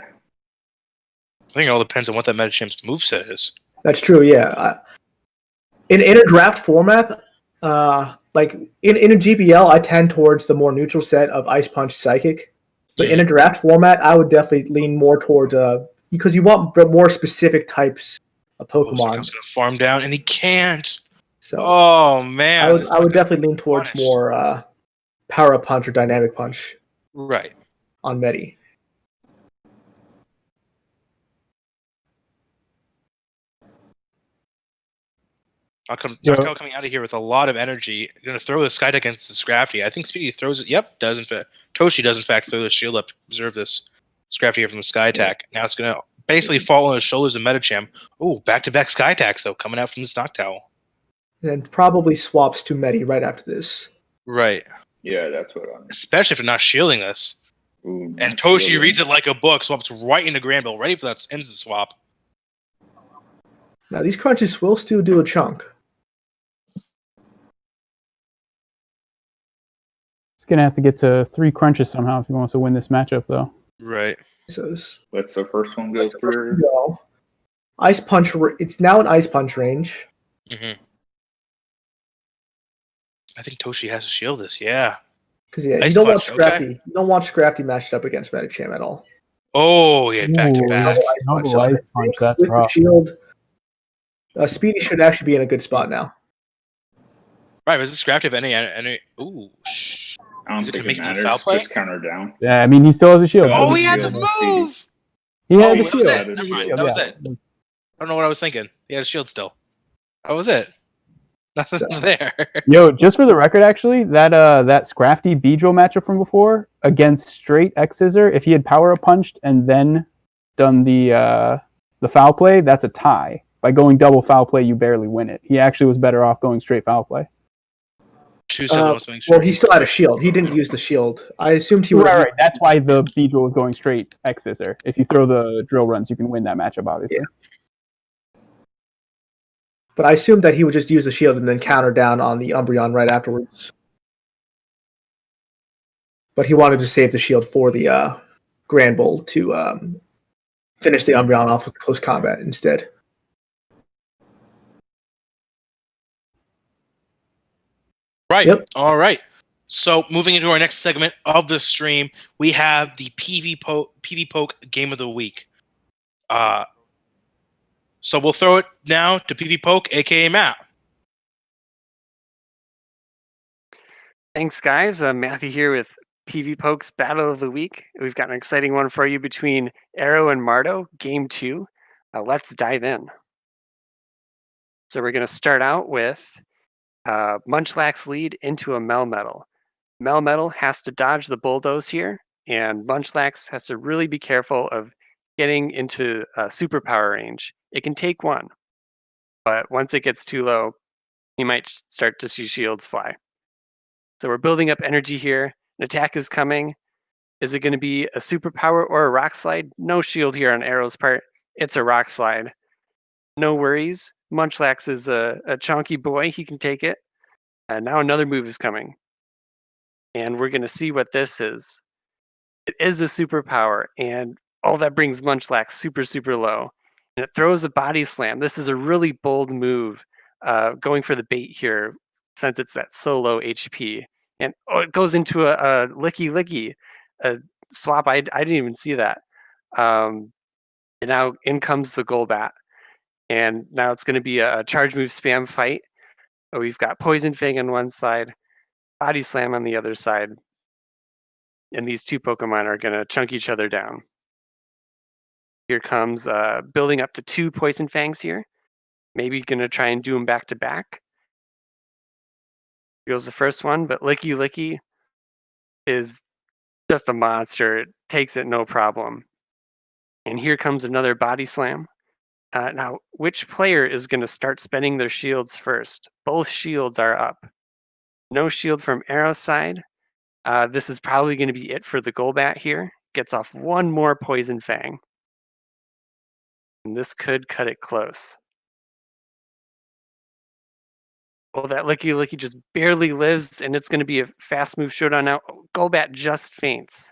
I think it all depends on what that Medicham's moveset is. That's true, yeah. In a draft format, like in a GBL, I tend towards the more neutral set of Ice Punch Psychic. But in a draft format, I would definitely lean more towards because you want more specific types of Pokemon. So he's going to farm down, and he can't. So, oh man, I would definitely lean towards more Power Up Punch or Dynamic Punch. Right. On Medi. Noctowl coming out of here with a lot of energy. Going to throw the Sky Deck against the Scrafty. I think Speedy throws it. Yep, does in fact. Toshi does in fact throw the shield up to preserve this Scrafty here from the Sky Attack. Now it's going to basically fall on the shoulders of Medicham. Ooh, back-to-back Sky Attacks though coming out from this Noctowl. And probably swaps to Medi right after this. Right. Yeah, that's what I'm. Especially if they're not shielding this. Ooh, And not Toshi shielding. reads it like a book, swaps right into Granville, ready for that instant swap. Now these crunches will still do a chunk. He's gonna have to get to 3 crunches somehow if he wants to win this matchup, though. Right. So Let's the first one go that's the first one through. go. Ice punch. It's now an ice punch range. Mm-hmm. I think Toshi has to shield this. Yeah. Because you Ice don't want punch, Scrafty. okay. You don't want Scrafty matched up against Medicham at all. Oh, yeah, back to Ooh, back. Double ice punch, that's with the rough. shield, Speedy should actually be in a good spot now. Right, but does Scrafty have any? Ooh, I don't Is it think gonna it make him a foul matters. play? Just counter down. Yeah, I mean, he still has a shield. Still Oh, has he a had the shield. move. He Oh, had the that was shield. it. Never mind. That was it. I don't know what I was thinking. He had a shield still. That was it. Nothing there. Yo, just for the record, actually, that Scrafty Beedrill matchup from before against straight X Scissor, if he had power up punched and then done the foul play, that's a tie. By going double foul play, you barely win it. He actually was better off going straight foul play. Well, he still had a shield. He didn't use the shield. I assumed he would. Right. That's why the Beedrill was going straight X Scissor. If you throw the drill runs, you can win that matchup, obviously. Yeah. But I assumed that he would just use the shield and then counter down on the Umbreon right afterwards. But he wanted to save the shield for the Grand Bull to finish the Umbreon off with close combat instead. Right. Yep. All right. So moving into our next segment of the stream, we have the PV Poke Game of the Week. So we'll throw it now to PV Poke, aka Matt. Thanks, guys. Matthew here with PV Poke's Battle of the Week. We've got an exciting one for you between Arroh and Mardo, Game 2. Let's dive in. So we're going to start out with Munchlax's lead into a Melmetal. Melmetal has to dodge the Bulldoze here, and Munchlax has to really be careful of getting into superpower range. It can take one, but once it gets too low, you might start to see shields fly. So we're building up energy here. An attack is coming. Is it going to be a superpower or a rock slide? No shield here on Arrow's part. It's a rock slide. No worries. Munchlax is a chunky boy. He can take it. And now another move is coming. And we're going to see what this is. It is a superpower. And all that brings Munchlax super, super low. And it throws a body slam. This is a really bold move going for the bait here since it's at so low HP. And it goes into a licky, a swap. I didn't even see that. And now in comes the Golbat. And now it's going to be a charge move spam fight. We've got Poison Fang on one side, Body Slam on the other side. And these two Pokemon are going to chunk each other down. Here comes building up to 2 Poison Fangs here. Maybe going to try and do them back to back. Here goes the first one, but Licky is just a monster. It takes it no problem. And here comes another Body Slam. Now, which player is going to start spending their shields first? Both shields are up. No shield from Arrow's side. This is probably going to be it for the Golbat here. Gets off one more Poison Fang. And this could cut it close. Well, that Licky just barely lives, and it's going to be a fast move showdown now. Golbat just faints.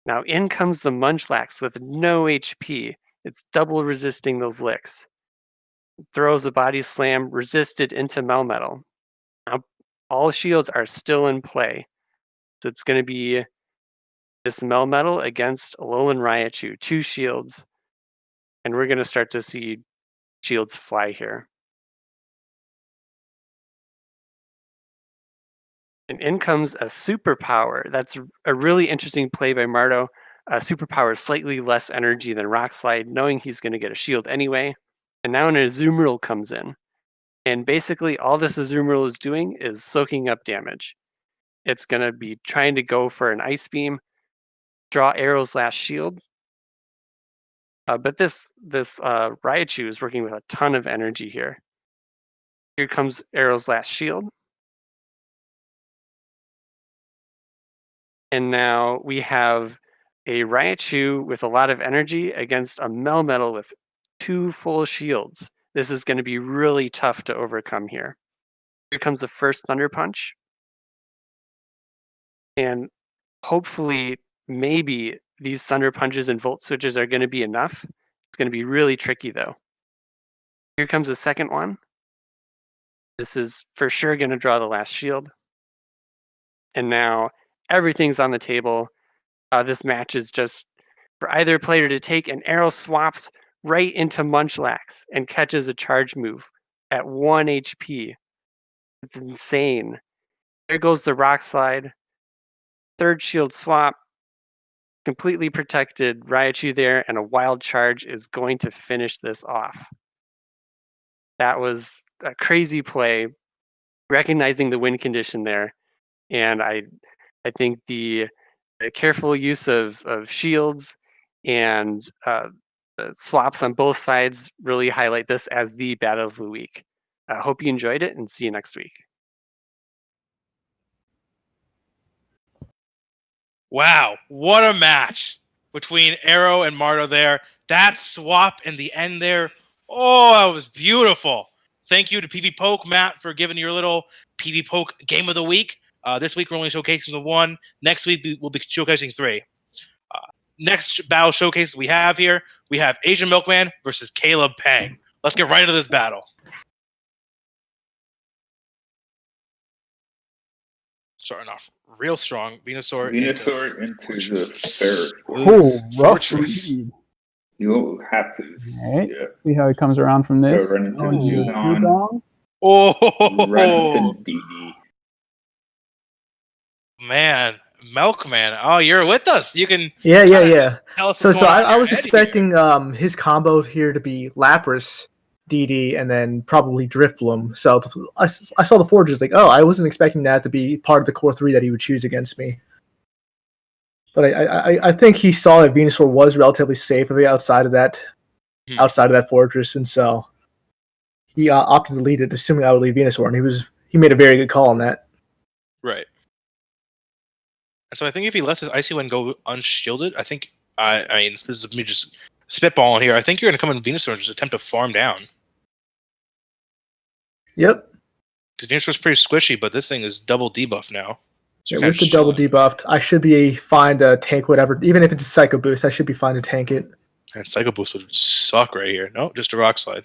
Now in comes the Munchlax with no HP. It's double resisting those licks. Throws a Body Slam resisted into Melmetal. Now all shields are still in play. So it's going to be this Melmetal against Alolan Raichu. 2 shields. And we're going to start to see shields fly here. And in comes a superpower. That's a really interesting play by Mardo. Superpower is slightly less energy than Rock Slide, knowing he's going to get a shield anyway. And now an Azumarill comes in. And basically all this Azumarill is doing is soaking up damage. It's going to be trying to go for an Ice Beam, draw Arrow's last shield. But this Raichu is working with a ton of energy here. Here comes Arrow's last shield. And now we have a Raichu with a lot of energy against a Melmetal with 2 full shields. This is going to be really tough to overcome here. Here comes the first Thunder Punch. And hopefully, maybe these Thunder Punches and Volt Switches are going to be enough. It's going to be really tricky, though. Here comes the second one. This is for sure going to draw the last shield. And now everything's on the table. This match is just for either player to take, and Arrow swaps right into Munchlax and catches a charge move at 1 HP. It's insane. There goes the Rock Slide. Third shield swap. Completely protected Raichu there, and a Wild Charge is going to finish this off. That was a crazy play, recognizing the win condition there. And I think the careful use of shields and the swaps on both sides really highlight this as the battle of the week. I hope you enjoyed it, and see you next week. Wow, what a match between Arrow and Marto there. That swap in the end there, oh, that was beautiful. Thank you to PV Poke, Matt, for giving your little PV Poke game of the week. This week we're only showcasing the 1. Next week we'll be showcasing 3. Next battle showcase we have here, we have Asian Milkman versus Caleb Pang. Let's get right into this battle. Starting off real strong. Venusaur into the third. Oh, rough Fortress. lead. You'll have to Alright, see how he comes around from this. Run into Dewgong. run into DD. Man, Milkman. Oh, you're with us. You can Yeah. tell us So what's going on in I your was head expecting his combo here to be Lapras, DD, and then probably Drifbloom. So I saw the Forges like, oh, I wasn't expecting that to be part of the core 3 that he would choose against me. But I think he saw that Venusaur was relatively safe outside of that Fortress, and so he opted to lead it, assuming I would lead Venusaur, and he made a very good call on that. Right. And so I think if he lets his Icy Wind go unshielded, I think I mean, this is me just spitballing here. I think you're going to come in Venusaur and just attempt to farm down. Yep. Because Venusaur's pretty squishy, but this thing is double debuff now. So Yeah, with the double debuffed, I should be fine to tank whatever. Even if it's a Psycho Boost, I should be fine to tank it. And Psycho Boost would suck right here. No, just a Rock Slide.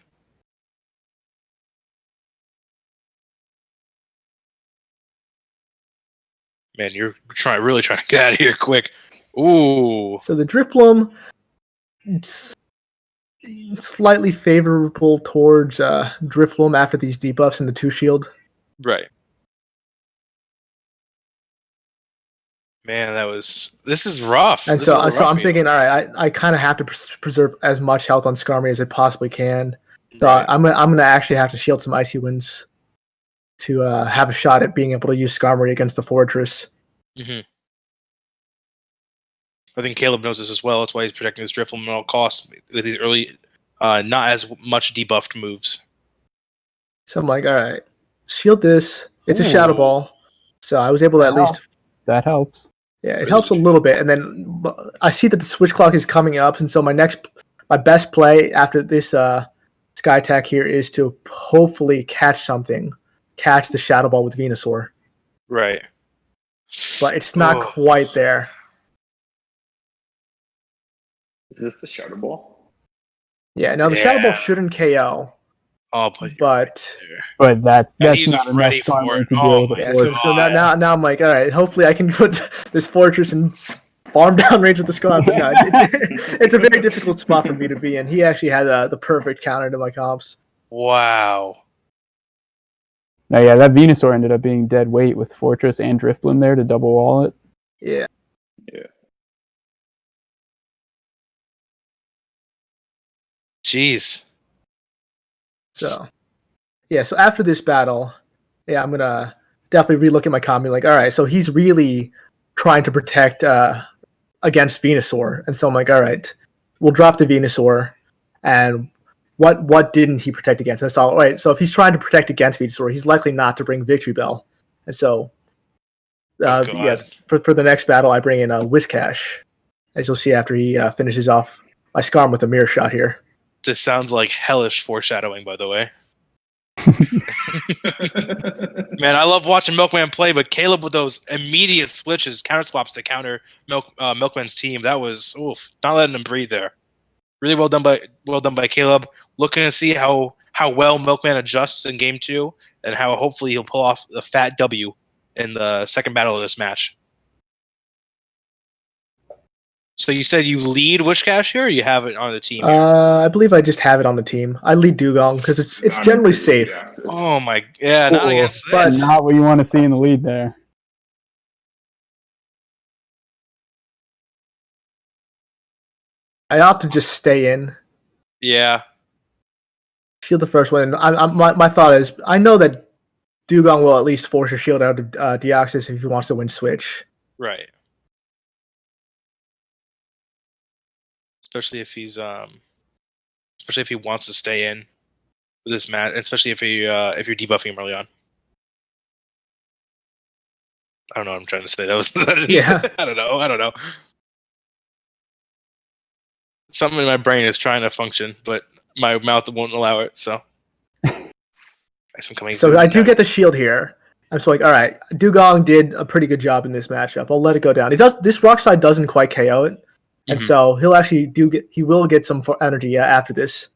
Man, you're really trying to get out of here quick. Ooh. So the Drifbloom, slightly favorable towards Drifbloom after these debuffs and the 2 shield. Right. Man, this is rough. And This is a so little I'm rough thinking, all right, I kind of have to preserve as much health on Skarmory as I possibly can. So Right. I'm gonna actually have to shield some Icy Winds to have a shot at being able to use Skarmory against the Fortress. Mm-hmm. I think Caleb knows this as well. That's why he's protecting his Drifbloom at all costs with these early, not as much debuffed moves. So I'm like, all right, shield this. It's a Shadow Ball, so I was able to at least. That helps. Yeah, it helps a little bit, and then I see that the switch clock is coming up, and so my best play after this Sky Attack here is to hopefully catch the Shadow Ball with Venusaur. Right. But it's not quite there. Is this the Shadow Ball? Yeah, no, the Shadow Ball shouldn't KO. Oh, but that's he's not ready enough for it. to Oh, deal with my it. so now I'm like, all right, hopefully I can put this Fortress in farm down range with the squad. But no, it's a very difficult spot for me to be in. He actually had the perfect counter to my comps. Wow. Now, yeah, that Venusaur ended up being dead weight with Fortress and Drifbloom there to double wall it. Yeah. Jeez. So after this battle, I'm gonna definitely relook at my comp. Like, all right, so he's really trying to protect against Venusaur, and so I'm like, all right, we'll drop the Venusaur, and what didn't he protect against? And so, all right, so if he's trying to protect against Venusaur, he's likely not to bring Victory Bell, and so God. Yeah, for the next battle, I bring in Whiscash, as you'll see after he finishes off my Scarm with a mirror shot here. This sounds like hellish foreshadowing, by the way. Man, I love watching Milkman play, but Caleb with those immediate switches, counter swaps to counter Milkman's team, that was not letting him breathe there. Really well done by Caleb. Looking to see how well Milkman adjusts in game 2, and how hopefully he'll pull off the fat W in the second battle of this match. So you said you lead Wishcash here, or you have it on the team here? I believe I just have it on the team. I lead Dugong because it's generally safe. Oh my, yeah, not against but- this. Not what you want to see in the lead there. I ought to just stay in. Yeah. Shield the first one. My thought is, I know that Dugong will at least force a shield out of Deoxys if he wants to win Switch. Right. Especially if he wants to stay in with this match, especially if you're debuffing him early on. I don't know what I'm trying to say. Yeah. I don't know. Something in my brain is trying to function, but my mouth won't allow it. So, So I do get the shield here. I'm just like, all right, Dugong did a pretty good job in this matchup. I'll let it go down. This rock slide doesn't quite KO it, and so he'll actually he will get some energy after this.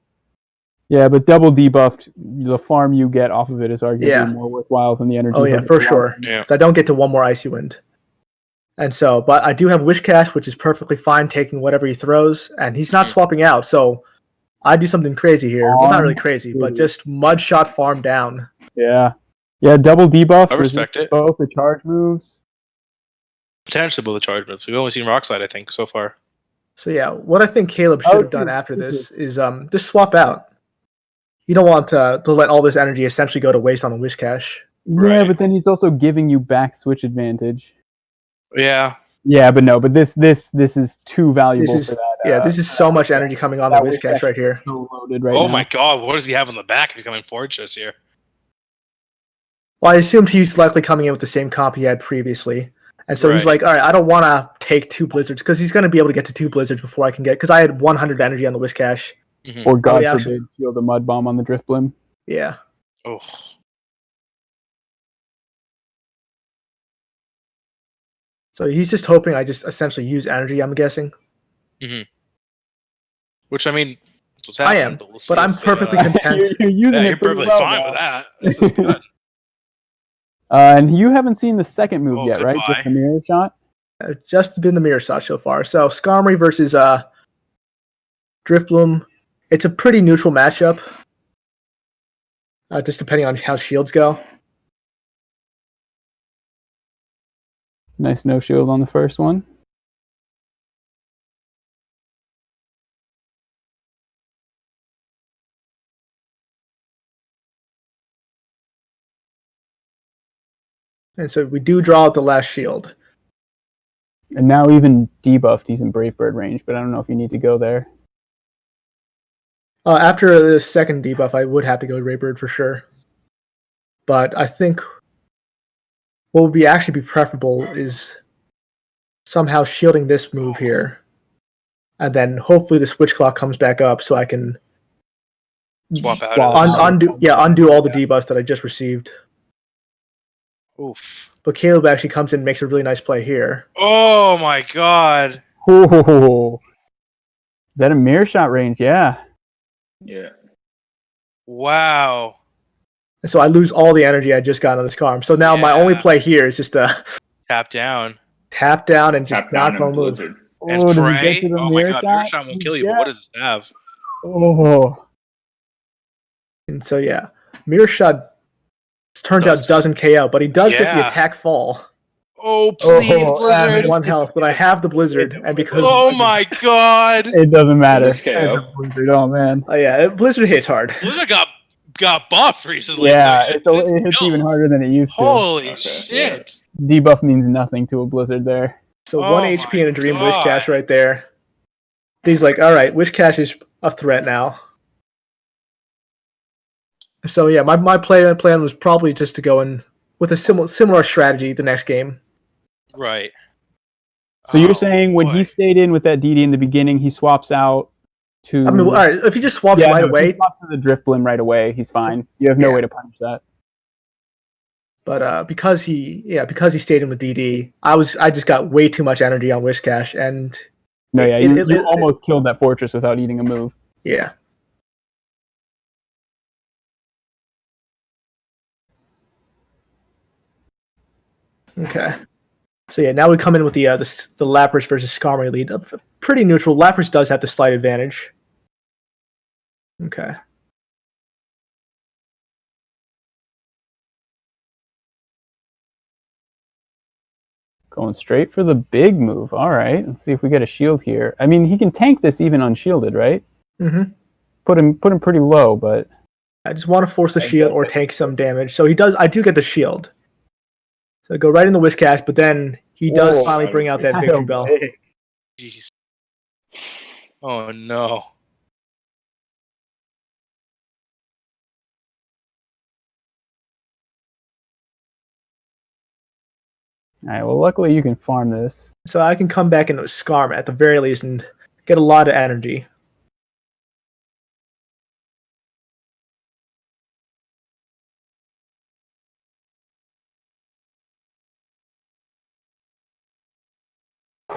Yeah, but double debuffed, the farm you get off of it is arguably more worthwhile than the energy. Oh yeah, for sure. Yeah. So I don't get to one more Icy Wind. And so, but I do have Wishcash, which is perfectly fine taking whatever he throws, and he's not swapping out. So I do something crazy here. Well, not really crazy, but just mud shot farm down. Yeah. Yeah, double debuff. I respect it. Both the charge moves. Potentially both the charge moves. We've only seen Rock Slide, I think, so far. So yeah, what I think Caleb should have done after this is just swap out. You don't want to let all this energy essentially go to waste on a Wishcash. Yeah, but then he's also giving you back switch advantage. Yeah. Yeah, but no, but this is too valuable for that. This is so much energy coming on the Wishcash right here. So loaded right Oh now. my god, what does he have on the back if he's coming forward to us here? Well, I assumed he's likely coming in with the same comp he had previously. And so he's like, all right, I don't want to take 2 Blizzards, because he's going to be able to get to 2 Blizzards before I can get, because I had 100 energy on the Wishcash. Or God forbid, shield the Mud Bomb on the Drift Blim. Yeah. Oh. So he's just hoping I just essentially use energy, I'm guessing. Which, I mean, that's what's I happening. am, but I'm perfectly content. You're perfectly fine with that. This is good. And you haven't seen the second move yet, goodbye. right? Just the mirror shot? Just been the mirror shot so far. So Skarmory versus Driftbloom. It's a pretty neutral matchup. Just depending on how shields go. Nice no shield on the first one. And so we do draw out the last shield. And now even debuffed, he's in Brave Bird range, but I don't know if you need to go there. After the second debuff, I would have to go Raybird for sure. But I think what would actually be preferable is somehow shielding this move here. And then hopefully the switch clock comes back up so I can Swap out. undo all the debuffs that I just received. Oof. But Caleb actually comes in and makes a really nice play here. Oh my god. Oh, is that a mirror shot range? Yeah. Yeah. Wow. And so I lose all the energy I just got on this Skarm. So now my only play here is just to tap down and just not move. Blizzard. and does he pray. get to the Oh my mirror god, mirror shot won't kill you, but what does it have? Oh. And so yeah, mirror shot turns out doesn't KO, but he does get the attack fall. Oh please, I Blizzard! have 1 health, but I have the Blizzard, and because Oh my god! It doesn't matter. Just KO. Blizzard, oh man. Oh yeah, Blizzard hits hard. Blizzard got buffed recently. Yeah, so it hits even harder than it used to. Holy shit! Debuff means nothing to a Blizzard there. So Oh 1 HP and a Dream God. Wishcash right there. He's like, all right, Wishcash is a threat now. So yeah, my plan was probably just to go in with a similar strategy the next game. Right. So you're Oh, saying when he boy. stayed in with that DD in the beginning, he swaps out to. I mean, all right, if he just swaps right If he away, swaps to the drift blim right away, he's fine. You have no Yeah. way to punish that. but because he stayed in with DD, I just got way too much energy on Wishcash, and No, It- yeah, it- you it- almost killed that fortress without eating a move. yeah. Okay. So yeah, now we come in with the Lapras versus Skarmory lead. Pretty neutral. Lapras does have the slight advantage. Okay. Going straight for the big move. All right, let's see if we get a shield here. I mean, he can tank this even unshielded, right? Mm-hmm. Put him pretty low, but I just want to force the shield or take some damage. So he does. I do get the shield. So I go right in the Whiscash, but then he does Whoa, finally bring out that I victory don't bell. know. Jeez. Oh, no. All right, well, luckily you can farm this. So I can come back into Skarm at the very least and get a lot of energy.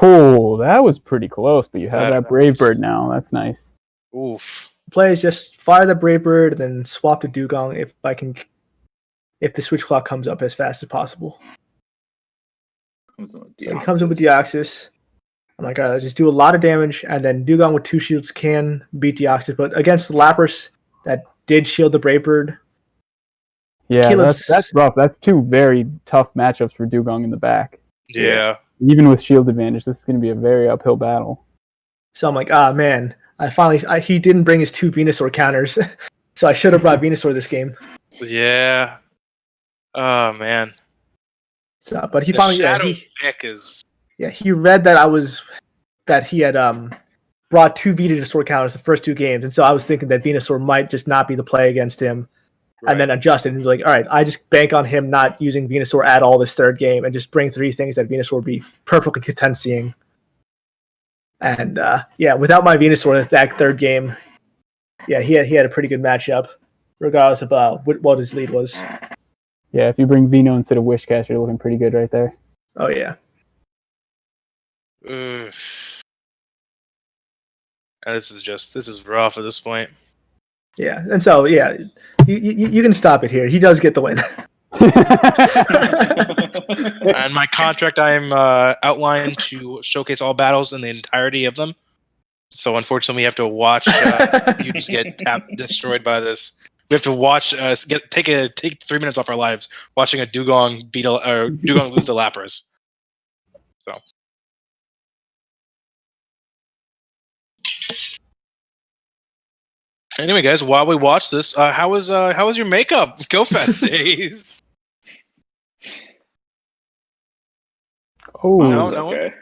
Oh, that was pretty close, but you have That that Brave was- Bird now. That's nice. Oof. Play is just fire the Brave Bird, then swap to Dugong if the switch clock comes up as fast as possible. So he comes in with Deoxys. I'm like, all right, let's just do a lot of damage, and then Dugong with 2 shields can beat Deoxys, but against the Lapras that did shield the Brave Bird. Yeah, Caleb's- that's rough. That's 2 very tough matchups for Dugong in the back. Yeah. Even with shield advantage, this is going to be a very uphill battle. So I'm like, man, he didn't bring his 2 Venusaur counters, so I should have brought Venusaur this game. Yeah. Oh, man. So, but he The finally, Shadow Vic is... he read that he had brought 2 Venusaur counters the first 2 games, and so I was thinking that Venusaur might just not be the play against him, and then adjusted and be like, all right, I just bank on him not using Venusaur at all this 3rd game, and just bring 3 things that Venusaur would be perfectly content seeing. And without my Venusaur that 3rd game, he had a pretty good matchup, regardless of what his lead was. Yeah, if you bring Vino instead of Wishcash, you're looking pretty good right there. Oh yeah. Oof. This is rough at this point. Yeah, and so you can stop it here. He does get the win. And my contract, I am outlined to showcase all battles in the entirety of them. So unfortunately, we have to watch you just get destroyed by this. We have to watch take 3 minutes off our lives watching a Dugong Dugong lose to Lapras. So. Anyway, guys, while we watch this, how was your makeup? GoFest days. Oh, No one? Okay.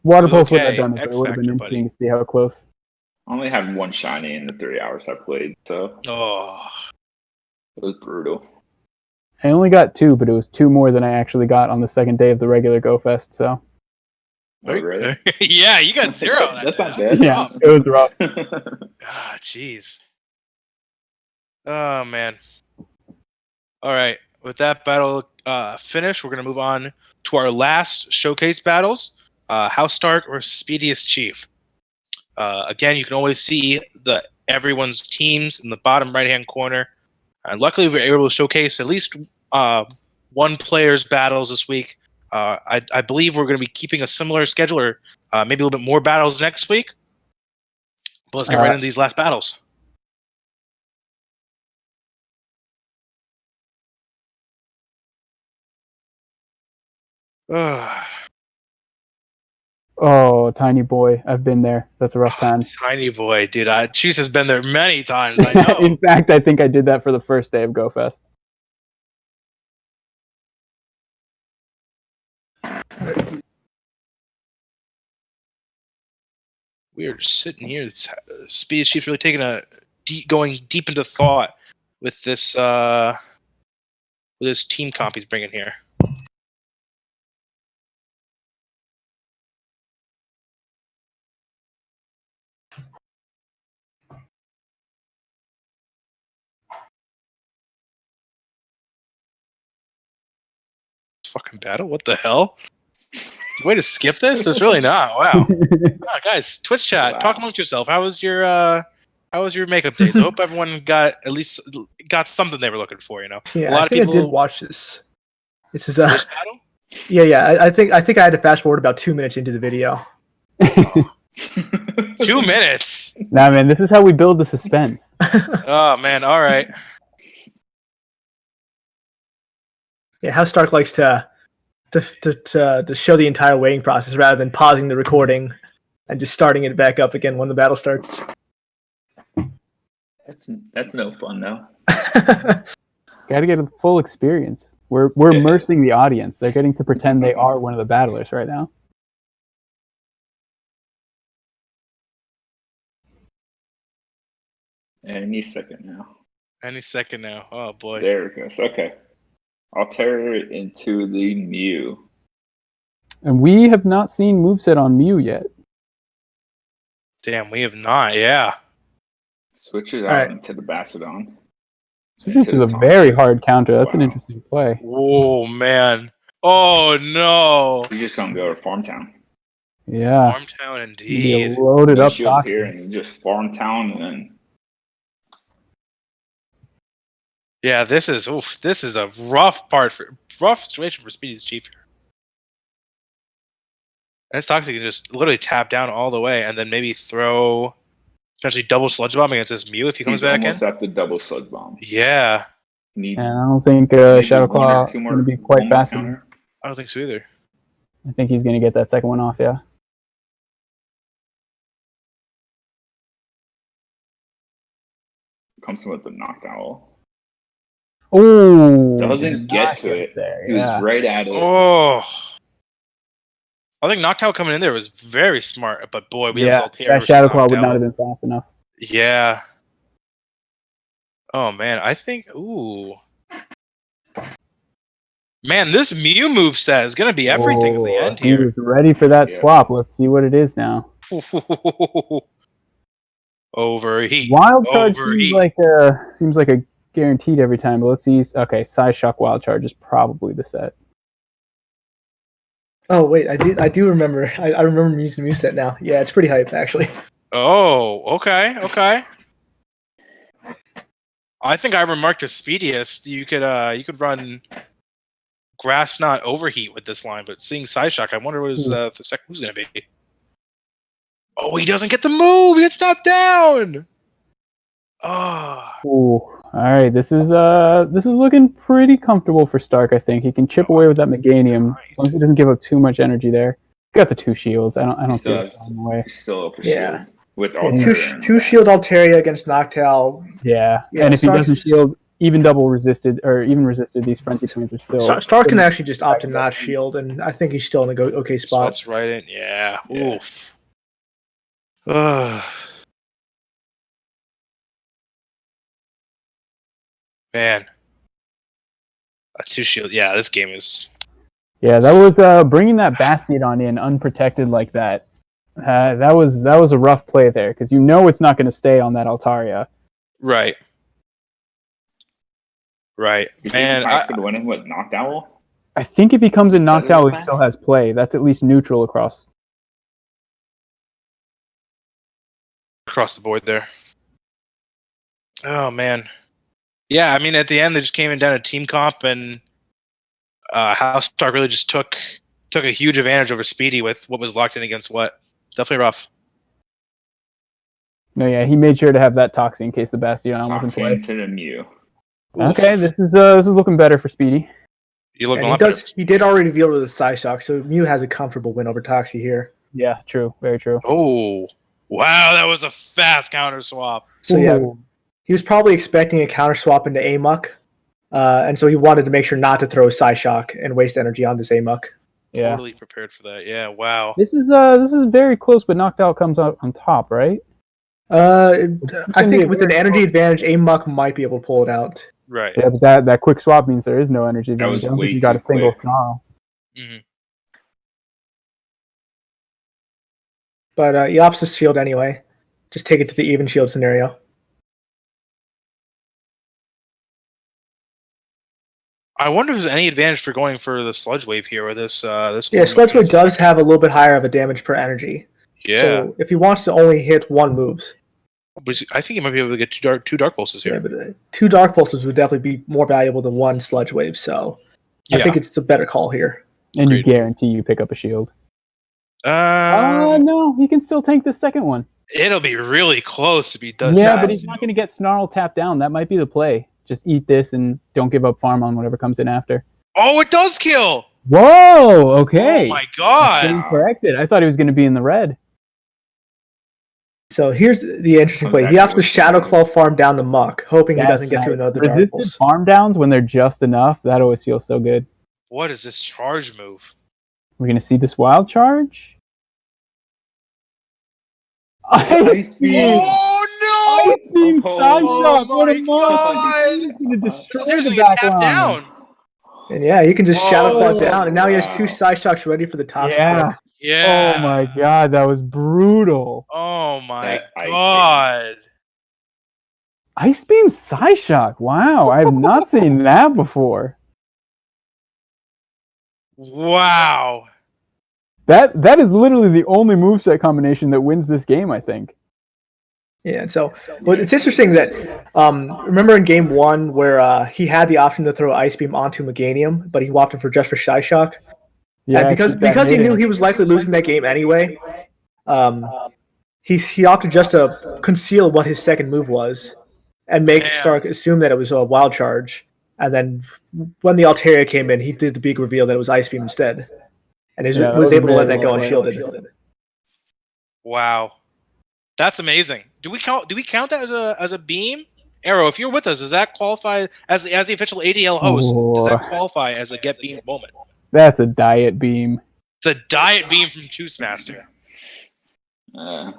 Water Pulse would Okay, have done it, but X it would have been Factor, interesting to see how close. I only had 1 shiny in the 3 hours I played, so Oh. it was brutal. I only got 2, but it was 2 more than I actually got on the 2nd day of the regular GoFest, so. Oh, really? Yeah, you got 0. That's not That's bad. rough. It was rough. Ah, jeez. Oh, man. All right. With that battle finished, we're going to move on to our last showcase battles. House Stark or Speediest Chief. Again, you can always see everyone's teams in the bottom right-hand corner. Luckily, we were able to showcase at least one player's battles this week. I believe we're going to be keeping a similar schedule, or maybe a little bit more battles next week. But let's get right into these last battles. Oh, Tiny Boy. I've been there. That's a rough time. Tiny Boy, dude. Chuse has been there many times. I know. In fact, I think I did that for the first day of GoFest. We are just sitting here. Speed Chief's really taking going deep into thought with this team comp he's bringing here. fucking battle? What the hell? It's a way to skip this? That's really not. Wow. Guys, Twitch chat, talk amongst yourself. How was your makeup days? I hope everyone got something they were looking for. Yeah, a lot I of think people I did watch this. This is this battle. yeah. I think I had to fast forward about 2 minutes into the video. 2 minutes. Nah, man, this is how we build the suspense. Oh man, all right. Yeah, how Stark likes to show the entire waiting process rather than pausing the recording and just starting it back up again when the battle starts. That's no fun though. Got to get a full experience. We're immersing the audience. They're getting to pretend they are one of the battlers right now. Any second now. Any second now. Oh boy. There it goes. Okay. I'll tear it into the Mew. And we have not seen moveset on Mew yet. Damn, we have not. Yeah. Switch it All out right. into the Basidon. This is a very hard counter. That's an interesting play. Oh man. Oh no. You just don't go to Farmtown. Yeah. Farmtown Maybe indeed. a loaded You up shield dock. here and you just Farmtown and then. Yeah, this is a rough situation for Speedy's Chief here. And this Toxic can just literally tap down all the way and then maybe throw potentially double Sludge Bomb against this Mew if he comes He's back in. almost at the double Sludge Bomb. Yeah. Needs And I don't think maybe Shadow one or Claw two is more- going to be quite one more fast enough. counter. I don't think so either. I think he's going to get that second one off, yeah. Comes with the Knocked Owl. Oh, Doesn't get to it. There, He was yeah. right at it. Oh. I think Noctowl coming in there was very smart, but boy, we have Yeah, Zaltair. that which Shadow is Claw would knocked not out. have been fast enough. Yeah. Oh man, I think. Ooh. Man, this Mew moveset is gonna be everything in the end He here. was ready for that Yeah. swap. Let's see what it is now. Overheat. Wild Charge Overheat. seems like a guaranteed every time, but let's see. Okay, Size Shock Wild Charge is probably the set. Oh wait, I do remember. I remember using the moveset now. Yeah, it's pretty hype actually. Oh, okay. I think I remarked to Speediest you could run Grass Knot Overheat with this line, but seeing Side Shock, I wonder what his the second move's gonna be. Oh, he doesn't get the move. He gets stopped down. Oh. Ooh, all right. This is looking pretty comfortable for Stark. I think he can chip away with that Meganium as long as he doesn't give up too much energy there. He's got the 2 shields. I don't see it going away. He's still up for Yeah. shield with Yeah, Altaria. two shield Altaria against Noctowl. Yeah, Yeah, and if he Stark's- doesn't shield, even double resisted or even resisted, these frenzy points are still. Stark can actually just opt to not shield, and I think he's still in a okay spot. Sweats right in. Yeah. Yeah. Oof. Ugh. Man. A 2 shield. Yeah, this game is. Yeah, that was bringing that Bastion in unprotected like that. That was a rough play there because you know it's not going to stay on that Altaria. Right. Right. Man, I could win it with Knocked Owl. I think if he comes in Is that knocked out, real he still fast? has play. That's at least neutral across. across the board there. Oh man. Yeah, I mean at the end they just came in down a team comp and House Stark really just took a huge advantage over Speedy with what was locked in against what. Definitely rough. No, yeah, he made sure to have that Toxie in case the Bastion wasn't Toxin play. to the Mew. Oof. Okay, this is looking better for Speedy. You look And a he lot better. does. He did already reveal with the Psy Shock, so Mew has a comfortable win over Toxie here. Yeah, true, very true. Oh, wow, that was a fast counter swap. So yeah, Ooh. he was probably expecting a counter swap into Amok, and so he wanted to make sure not to throw Psy Shock and waste energy on this Amok. Yeah, Totally prepared for that. Yeah, wow. this is very close, but knocked out comes out on top, right? I gonna be think a with an very energy advantage, Amok might be able to pull it out. Right. Yeah, but that quick swap means there is no energy That was advantage. I don't way think you got a too single quick. snarl. hmm But he opts his shield anyway. Just take it to the even shield scenario. I wonder if there's any advantage for going for the Sludge Wave here or this. Yeah, Sludge Wave does have a little bit higher of a damage per energy. Yeah. So if he wants to only hit one moves. But I think he might be able to get two dark pulses here. Yeah, but 2 Dark Pulses would definitely be more valuable than 1 Sludge Wave, so I think it's a better call here. And Agreed. you guarantee you pick up a shield. No, he can still tank the second one. It'll be really close if he does Yeah, that. but he's not going to get Snarl tapped down. That might be the play. Just eat this and don't give up farm on whatever comes in after. Oh, it does kill! Whoa, okay. Oh my god! Getting corrected. I thought he was going to be in the red. So here's the interesting play. He opts to Shadow Claw farm down the Muck, hoping he doesn't get to another Dark Resisted Pulse. farm downs when they're just enough. That always feels so good. What is this charge move? We're going to see this wild charge. Ice Beam. Oh no! Ice Beam side Oh shot. What my a moment. god! He's going to destroy There's the gonna get back tapped line. down. And yeah, you can just Shadow Claw down, and now he has wow. 2 Side Shocks ready for the top. Yeah. Yeah. Oh my god, that was brutal. Oh my That Ice Beam. god! Ice Beam Psyshock. Wow, I have not seen that before. Wow. That is literally the only moveset combination that wins this game, I think. Yeah, so but it's interesting that remember in game 1 where he had the option to throw Ice Beam onto Meganium, but he opted for just for Shy Shock. Yeah, And because he knew he was likely losing that game anyway, he opted just to conceal what his second move was and make Stark assume that it was a wild charge. And then when the Altaria came in, he did the big reveal that it was Ice Beam instead, and he was able to let that go unshielded. Wow. That's amazing. Do we count that as a beam? Arrow, if you're with us, does that qualify as the official ADL host? Does that qualify as a get beam moment? That's a diet beam. It's a diet beam from Juice Master. I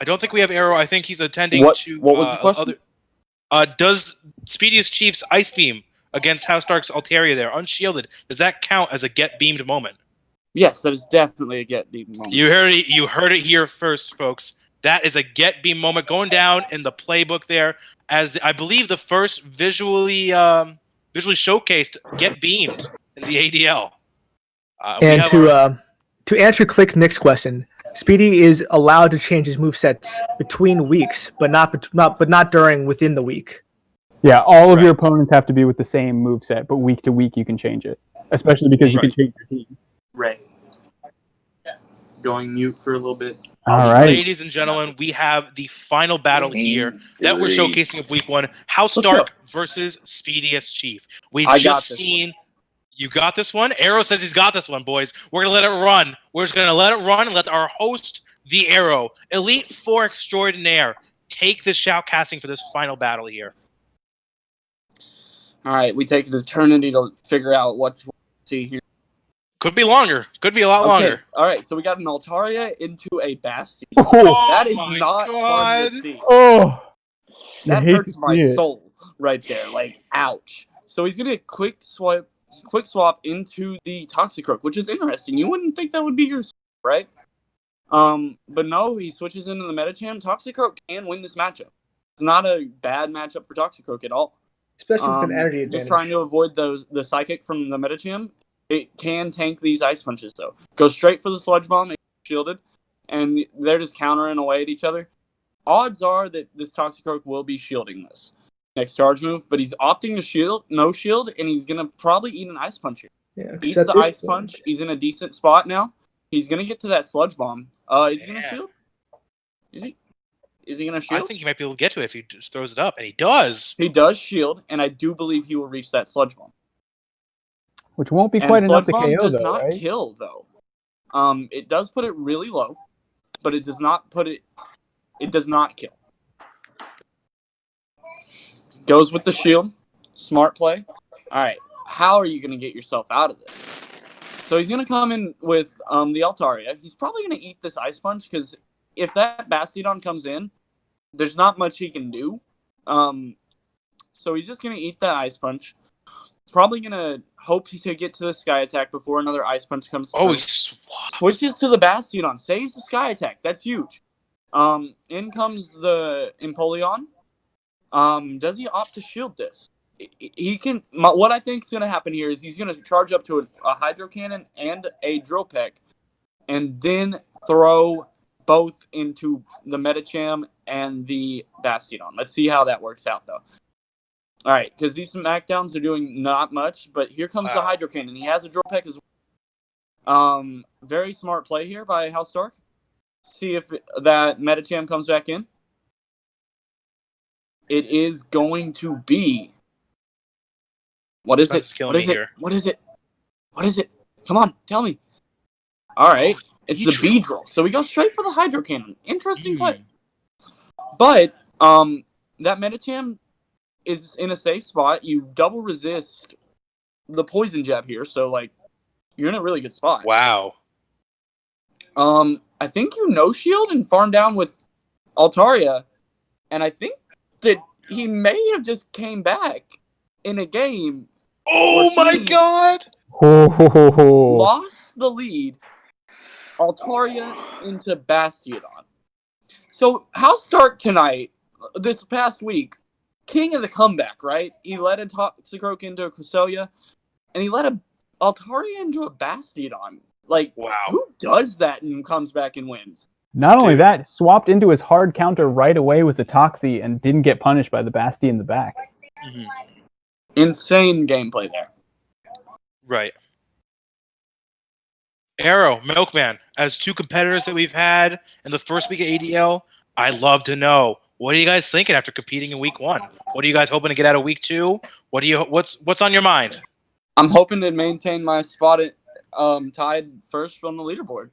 don't think we have Arrow. I think he's attending to what was the question? Does Speediest Chief's Ice Beam against House Dark's Altaria there, unshielded, does that count as a get beamed moment? Yes, that is definitely a get beam moment. You heard it here first, folks. That is a get beam moment going down in the playbook there as I believe the first visually showcased get beamed in the ADL. And to answer Click Nick's question, Speedy is allowed to change his movesets between weeks, but not within the week. Yeah, all of your opponents have to be with the same moveset, but week to week you can change it. Especially because you can change your team. Right. Yes. Going mute for a little bit. All right. Ladies and gentlemen, we have the final battle here that we're showcasing of week 1. House Dark versus Speediest Chief. We just seen... You got this one? Arrow says he's got this one, boys. We're going to let it run. We're just going to let it run and let our host, the Arrow, Elite Four Extraordinaire, take the shoutcasting for this final battle here. All right, we take an eternity to figure out what to see here. Could be longer. Could be a lot longer. All right, so we got an Altaria into a Bastion. Oh, that is not fun to see. Oh, that hurts my soul right there. Like, ouch. So he's going to quick swap into the Toxicroak, which is interesting. You wouldn't think that would be your right? But no, he switches into the Metacham. Toxicroak can win this matchup. It's not a bad matchup for Toxicroak at all. Especially with an energy advantage. Just trying to avoid the Psychic from the Metacham. It can tank these Ice Punches, though. Go straight for the Sludge Bomb, shielded, and they're just countering away at each other. Odds are that this Toxicroak will be shielding this next charge move, but he's opting to shield, no shield, and he's going to probably eat an Ice Punch here. Yeah, eats the Ice Punch. He's in a decent spot now. He's going to get to that Sludge Bomb. Is he going to shield? Is he going to shield? I think he might be able to get to it if he just throws it up, and he does. He does shield, and I do believe he will reach that Sludge Bomb. Which won't be quite enough to KO, though, does though, not right? kill, though. It does put it really low, but it does not put it... It does not kill. Goes with the shield. Smart play. All right. How are you going to get yourself out of this? So he's going to come in with the Altaria. He's probably going to eat this Ice Punch because if that Bastiodon comes in, there's not much he can do. So he's just going to eat that Ice Punch. Probably going to hope to get to the Sky Attack before another Ice Punch comes through. Oh, he swapped. Switches to the Bastiodon. Saves the Sky Attack. That's huge. In comes the Empoleon. Does he opt to shield this? he can. What I think is going to happen here is he's going to charge up to a hydro cannon and a drill peck, and then throw both into the Medicham and the Bastion. Let's see how that works out, though. All right, because these SmackDowns are doing not much, but here comes the hydro cannon. He has a drill peck as well. Very smart play here by House Stark. See if that Medicham comes back in. It is going to be. What is it? Killing What is me it? here. What is it? What is it? Come on, tell me. All right, it's the B drill. So we go straight for the hydro cannon. Interesting play. But that Medicham is in a safe spot. You double resist the poison jab here, so like you're in a really good spot. Wow. I think you no shield and farm down with Altaria, and I think that he may have just came back in a game. Oh my God! Lost the lead, Altaria into Bastion. So House Stark tonight, this past week, king of the comeback, right? He led a Toxicroak into a Cresselia, and he led a Altaria into a Bastion. Like, Wow. Who does that and comes back and wins? Not only that, swapped into his hard counter right away with the Toxie and didn't get punished by the Basti in the back. Mm-hmm. Insane gameplay there. Right. Arrow, Milkman, as two competitors that we've had in the first week of ADL, I'd love to know, what are you guys thinking after competing in week 1? What are you guys hoping to get out of week 2? What's on your mind? I'm hoping to maintain my spot at tied first from the leaderboard.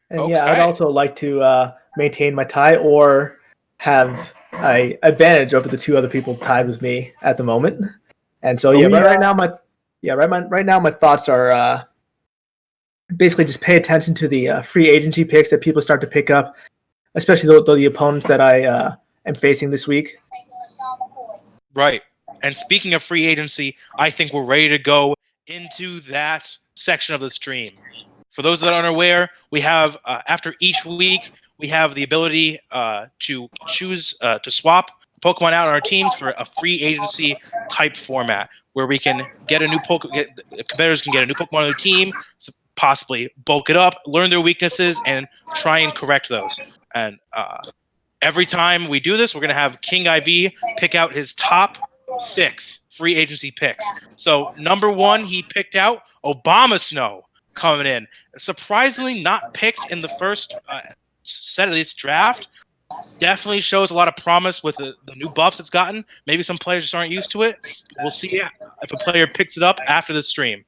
And yeah, I'd also like to maintain my tie or have an advantage over the two other people tied with me at the moment. And so right now my thoughts are basically just pay attention to the free agency picks that people start to pick up, especially the opponents that I am facing this week. Right. And speaking of free agency, I think we're ready to go into that section of the stream. For those that aren't aware, we have, after each week, we have the ability to choose to swap Pokemon out on our teams for a free agency type format where we can get a new competitors can get a new Pokemon on their team, so possibly bulk it up, learn their weaknesses, and try and correct those. And every time we do this, we're going to have King IV pick out his top 6 free agency picks. So number 1, he picked out Obama Snow coming in. Surprisingly not picked in the first set of this draft. Definitely shows a lot of promise with the new buffs it's gotten. Maybe some players just aren't used to it. We'll see if a player picks it up after the stream.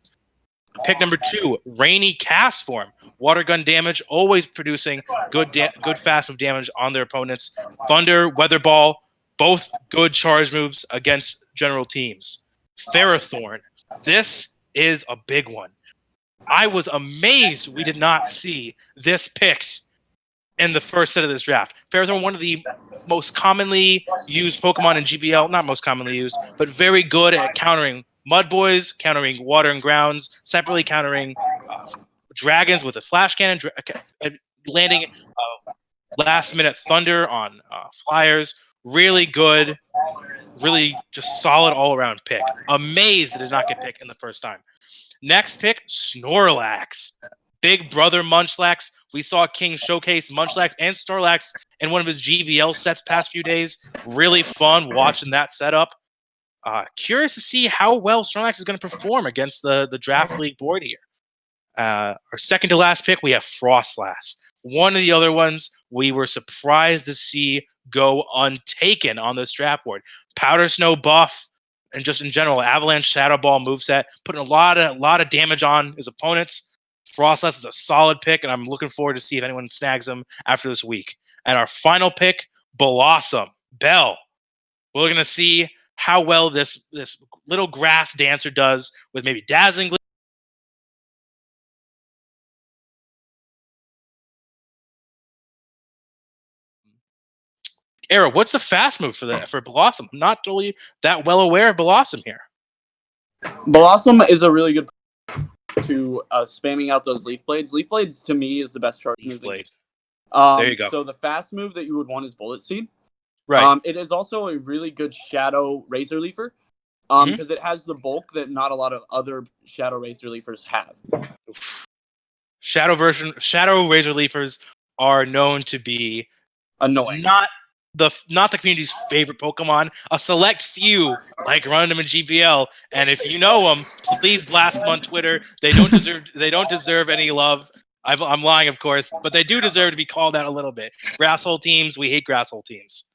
Pick number 2, Rainy Cast Form. Water gun damage, always producing good fast move damage on their opponents. Thunder, Weather Ball, both good charge moves against general teams. Ferrothorn. This is a big one. I was amazed we did not see this picked in the first set of this draft. Ferrothorn, one of the most commonly used Pokemon in GBL, not most commonly used, but very good at countering Mud Boys, countering Water and Grounds, separately countering Dragons with a Flash Cannon, landing last-minute Thunder on Flyers. Really good, really just solid all-around pick. Amazed it did not get picked in the first time. Next pick, Snorlax. Big brother Munchlax. We saw King showcase Munchlax and Snorlax in one of his GBL sets past few days. Really fun watching that setup. Curious to see how well Snorlax is going to perform against the Draft League board here. Our second to last pick, we have Frostlass. One of the other ones we were surprised to see go untaken on this draft board. Powder Snow buff, and just in general, Avalanche Shadow Ball moveset, putting a lot of damage on his opponents. Frostlass is a solid pick, and I'm looking forward to see if anyone snags him after this week. And our final pick, Blossom. Bell. We're going to see how well this little grass dancer does with maybe Dazzling. Arrow, what's the fast move for Blossom? I'm not totally that well aware of Blossom here. Blossom is a really good to spamming out those Leaf Blades. Leaf Blades, to me, is the best charge move. Blade. There you go. So the fast move that you would want is Bullet Seed. Right. It is also a really good Shadow Razor Leafer. because it has the bulk that not a lot of other Shadow Razor Leafers have. Shadow Razor Leafers are known to be Annoying. not the community's favorite Pokemon. A select few like running them in GBL, and if you know them, please blast them on Twitter. They don't deserve any love. I'm lying, of course, but they do deserve to be called out a little bit. Grasshole teams, we hate Grasshole teams.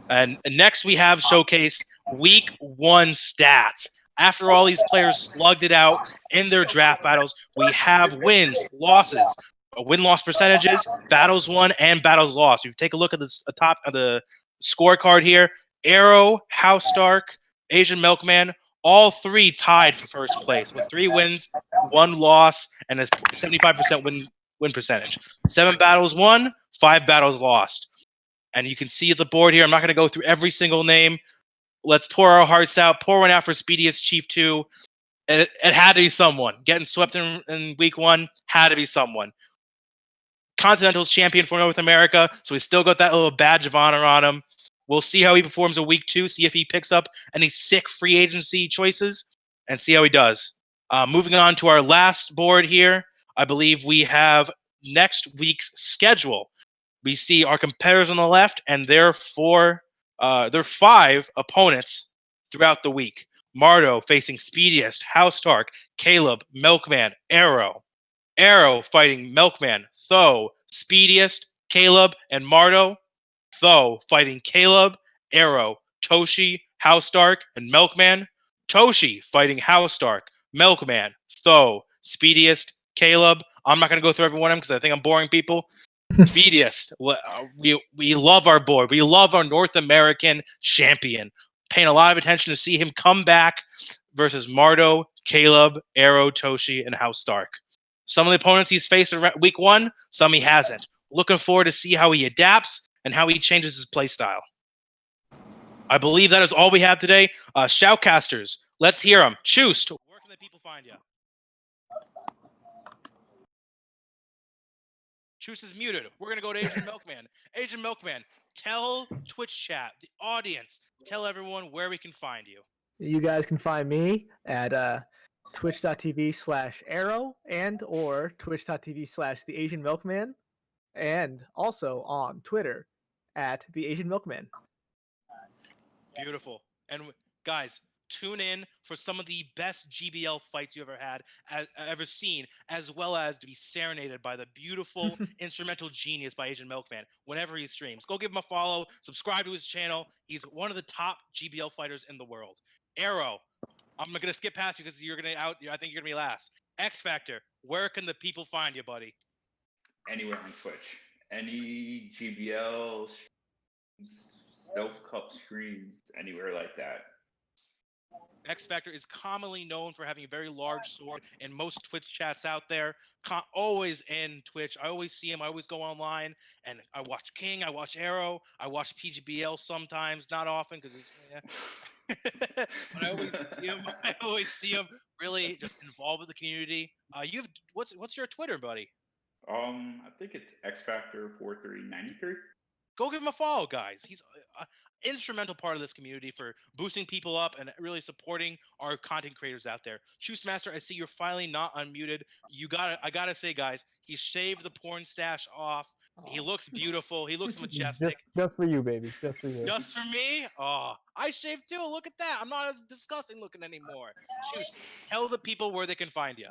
And next we have showcased Week 1 stats. After all these players slugged it out in their draft battles, we have wins, losses, win-loss percentages, battles won, and battles lost. If you take a look at the top of the scorecard here, Arrow, House Stark, Asian Milkman, all three tied for first place with 3 wins, 1 loss, and a 75% win percentage. 7 battles won, 5 battles lost. And you can see the board here. I'm not going to go through every single name. Let's pour our hearts out. Pour one out for Speediest Chief 2. It had to be someone. Getting swept in Week 1 had to be someone. Continental's champion for North America, so he's still got that little badge of honor on him. We'll see how he performs in Week 2, see if he picks up any sick free agency choices, and see how he does. Moving on to our last board here, I believe we have next week's schedule. We see our competitors on the left, and their 5 opponents throughout the week. Mardo facing Speediest, House Stark, Caleb, Milkman, Arrow. Arrow fighting Milkman, Tho, Speediest, Caleb, and Mardo. Tho fighting Caleb, Arrow, Toshi, House Stark, and Milkman. Toshi fighting House Stark, Milkman, Tho, Speediest, Caleb. I'm not going to go through every one of them because I think I'm boring people. Speediest. We love our board. We love our North American champion. Paying a lot of attention to see him come back versus Mardo, Caleb, Arrow, Toshi, and House Stark. Some of the opponents he's faced in Week 1, some he hasn't. Looking forward to see how he adapts and how he changes his play style. I believe that is all we have today. Shoutcasters, let's hear them. Choost, where can the people find you? Choost is muted. We're going to go to Asian Milkman. Asian Milkman, tell Twitch chat, the audience, tell everyone where we can find you. You guys can find me at twitch.tv/arrow and or twitch.tv/the Asian Milkman, and also on Twitter at the Asian Milkman. Beautiful. And guys, tune in for some of the best GBL fights you ever seen, as well as to be serenaded by the beautiful instrumental genius by Asian Milkman whenever he streams. Go give him a follow, subscribe to his channel. He's one of the top GBL fighters in the world. Arrow, I'm going to skip past you because I think you're going to be last. X Factor, where can the people find you, buddy? Anywhere on Twitch. Any GBL, self-cup streams, anywhere like that. X Factor is commonly known for having a very large sword in most Twitch chats out there. Always in Twitch. I always see him. I always go online and I watch King. I watch Arrow. I watch PGBL sometimes, not often because it's. Yeah. But I always see him really just involved with the community. What's your Twitter, buddy? I think it's X Factor 4393. Go give him a follow, guys. He's an instrumental part of this community for boosting people up and really supporting our content creators out there. Choose Master, I see you're finally not unmuted. I gotta say, guys, he shaved the porn stash off. He looks beautiful. He looks majestic. Just for you, baby. Just for you. Just for me? Oh, I shaved too. Look at that. I'm not as disgusting looking anymore. Choose, tell the people where they can find you.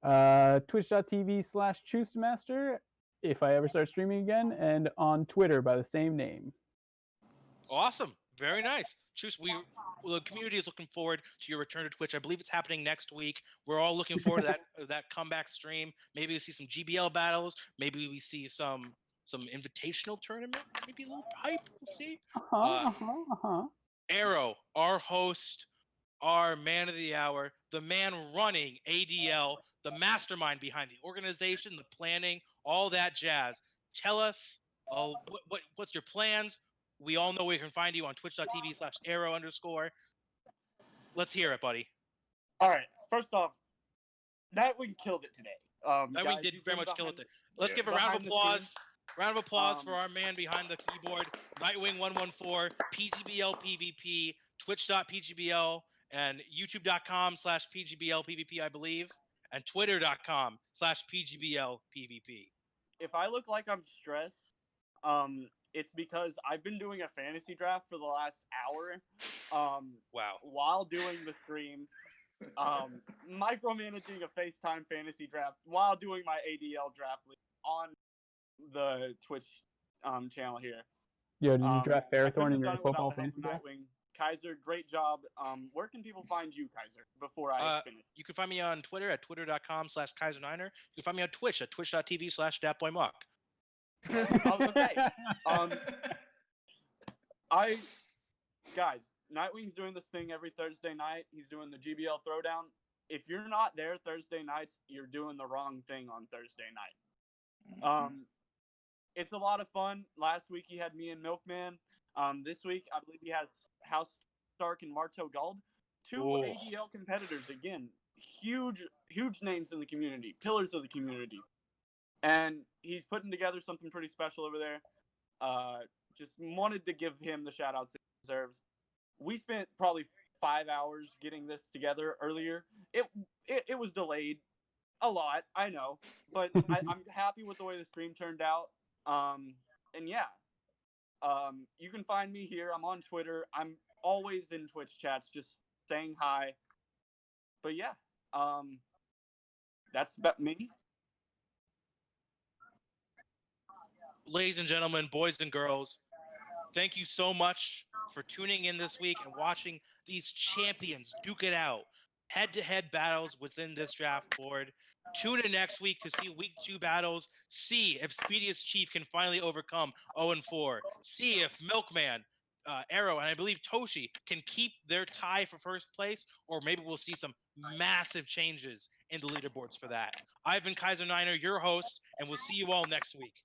Twitch.tv/ChooseMaster if I ever start streaming again, and on Twitter by the same name. Awesome. Very nice. Choose, the community is looking forward to your return to Twitch. I believe it's happening next week. We're all looking forward to that comeback stream. Maybe we see some GBL battles. Maybe we see some invitational tournament. Maybe a little hype. We'll see. Arrow, our host, our man of the hour, the man running ADL, the mastermind behind the organization, the planning, all that jazz. Tell us what's your plans. We all know we can find you on twitch.tv/arrow_. Let's hear it, buddy. All right. First off, Nightwing killed it today. Nightwing did very much kill it. Let's give a round of applause Round of applause for our man behind the keyboard, Nightwing114, PGBL PvP, Twitch.pgbl, and YouTube.com/PGBL PvP, I believe, and Twitter.com/PGBL PvP. If I look like I'm stressed, it's because I've been doing a fantasy draft for the last hour. Wow. While doing the stream, micromanaging a FaceTime fantasy draft while doing my ADL draft league on the Twitch channel here. Yo, did you draft I couldn't Ferrothorn have in your done it without football the help fantasy of draft? Nightwing. Kaiser, great job. Where can people find you, Kaiser, before I finish? You can find me on Twitter at twitter.com/KaiserNiner. You can find me on Twitch at twitch.tv/DatBoyMuck. Okay. Guys, Nightwing's doing this thing every Thursday night. He's doing the GBL Throwdown. If you're not there Thursday nights, you're doing the wrong thing on Thursday night. It's a lot of fun. Last week he had me and Milkman. This week I believe he has House Stark and Marto Gold. Two ADL competitors again. Huge names in the community, pillars of the community. And he's putting together something pretty special over there. Just wanted to give him the shout outs he deserves. We spent probably 5 hours getting this together earlier. It was delayed a lot, I know, but I'm happy with the way the stream turned out. And yeah, you can find me here. I'm on Twitter. I'm always in Twitch chats, just saying hi. But yeah, that's about me. Ladies and gentlemen, boys and girls, thank you so much for tuning in this week and watching these champions duke it out. Head-to-head battles within this draft board. Tune in next week to see week 2 battles. See if Speediest Chief can finally overcome 0-4. See if Milkman, Arrow, and I believe Toshi can keep their tie for first place, or maybe we'll see some massive changes in the leaderboards for that. I've been Kaiser Niner, your host, and we'll see you all next week.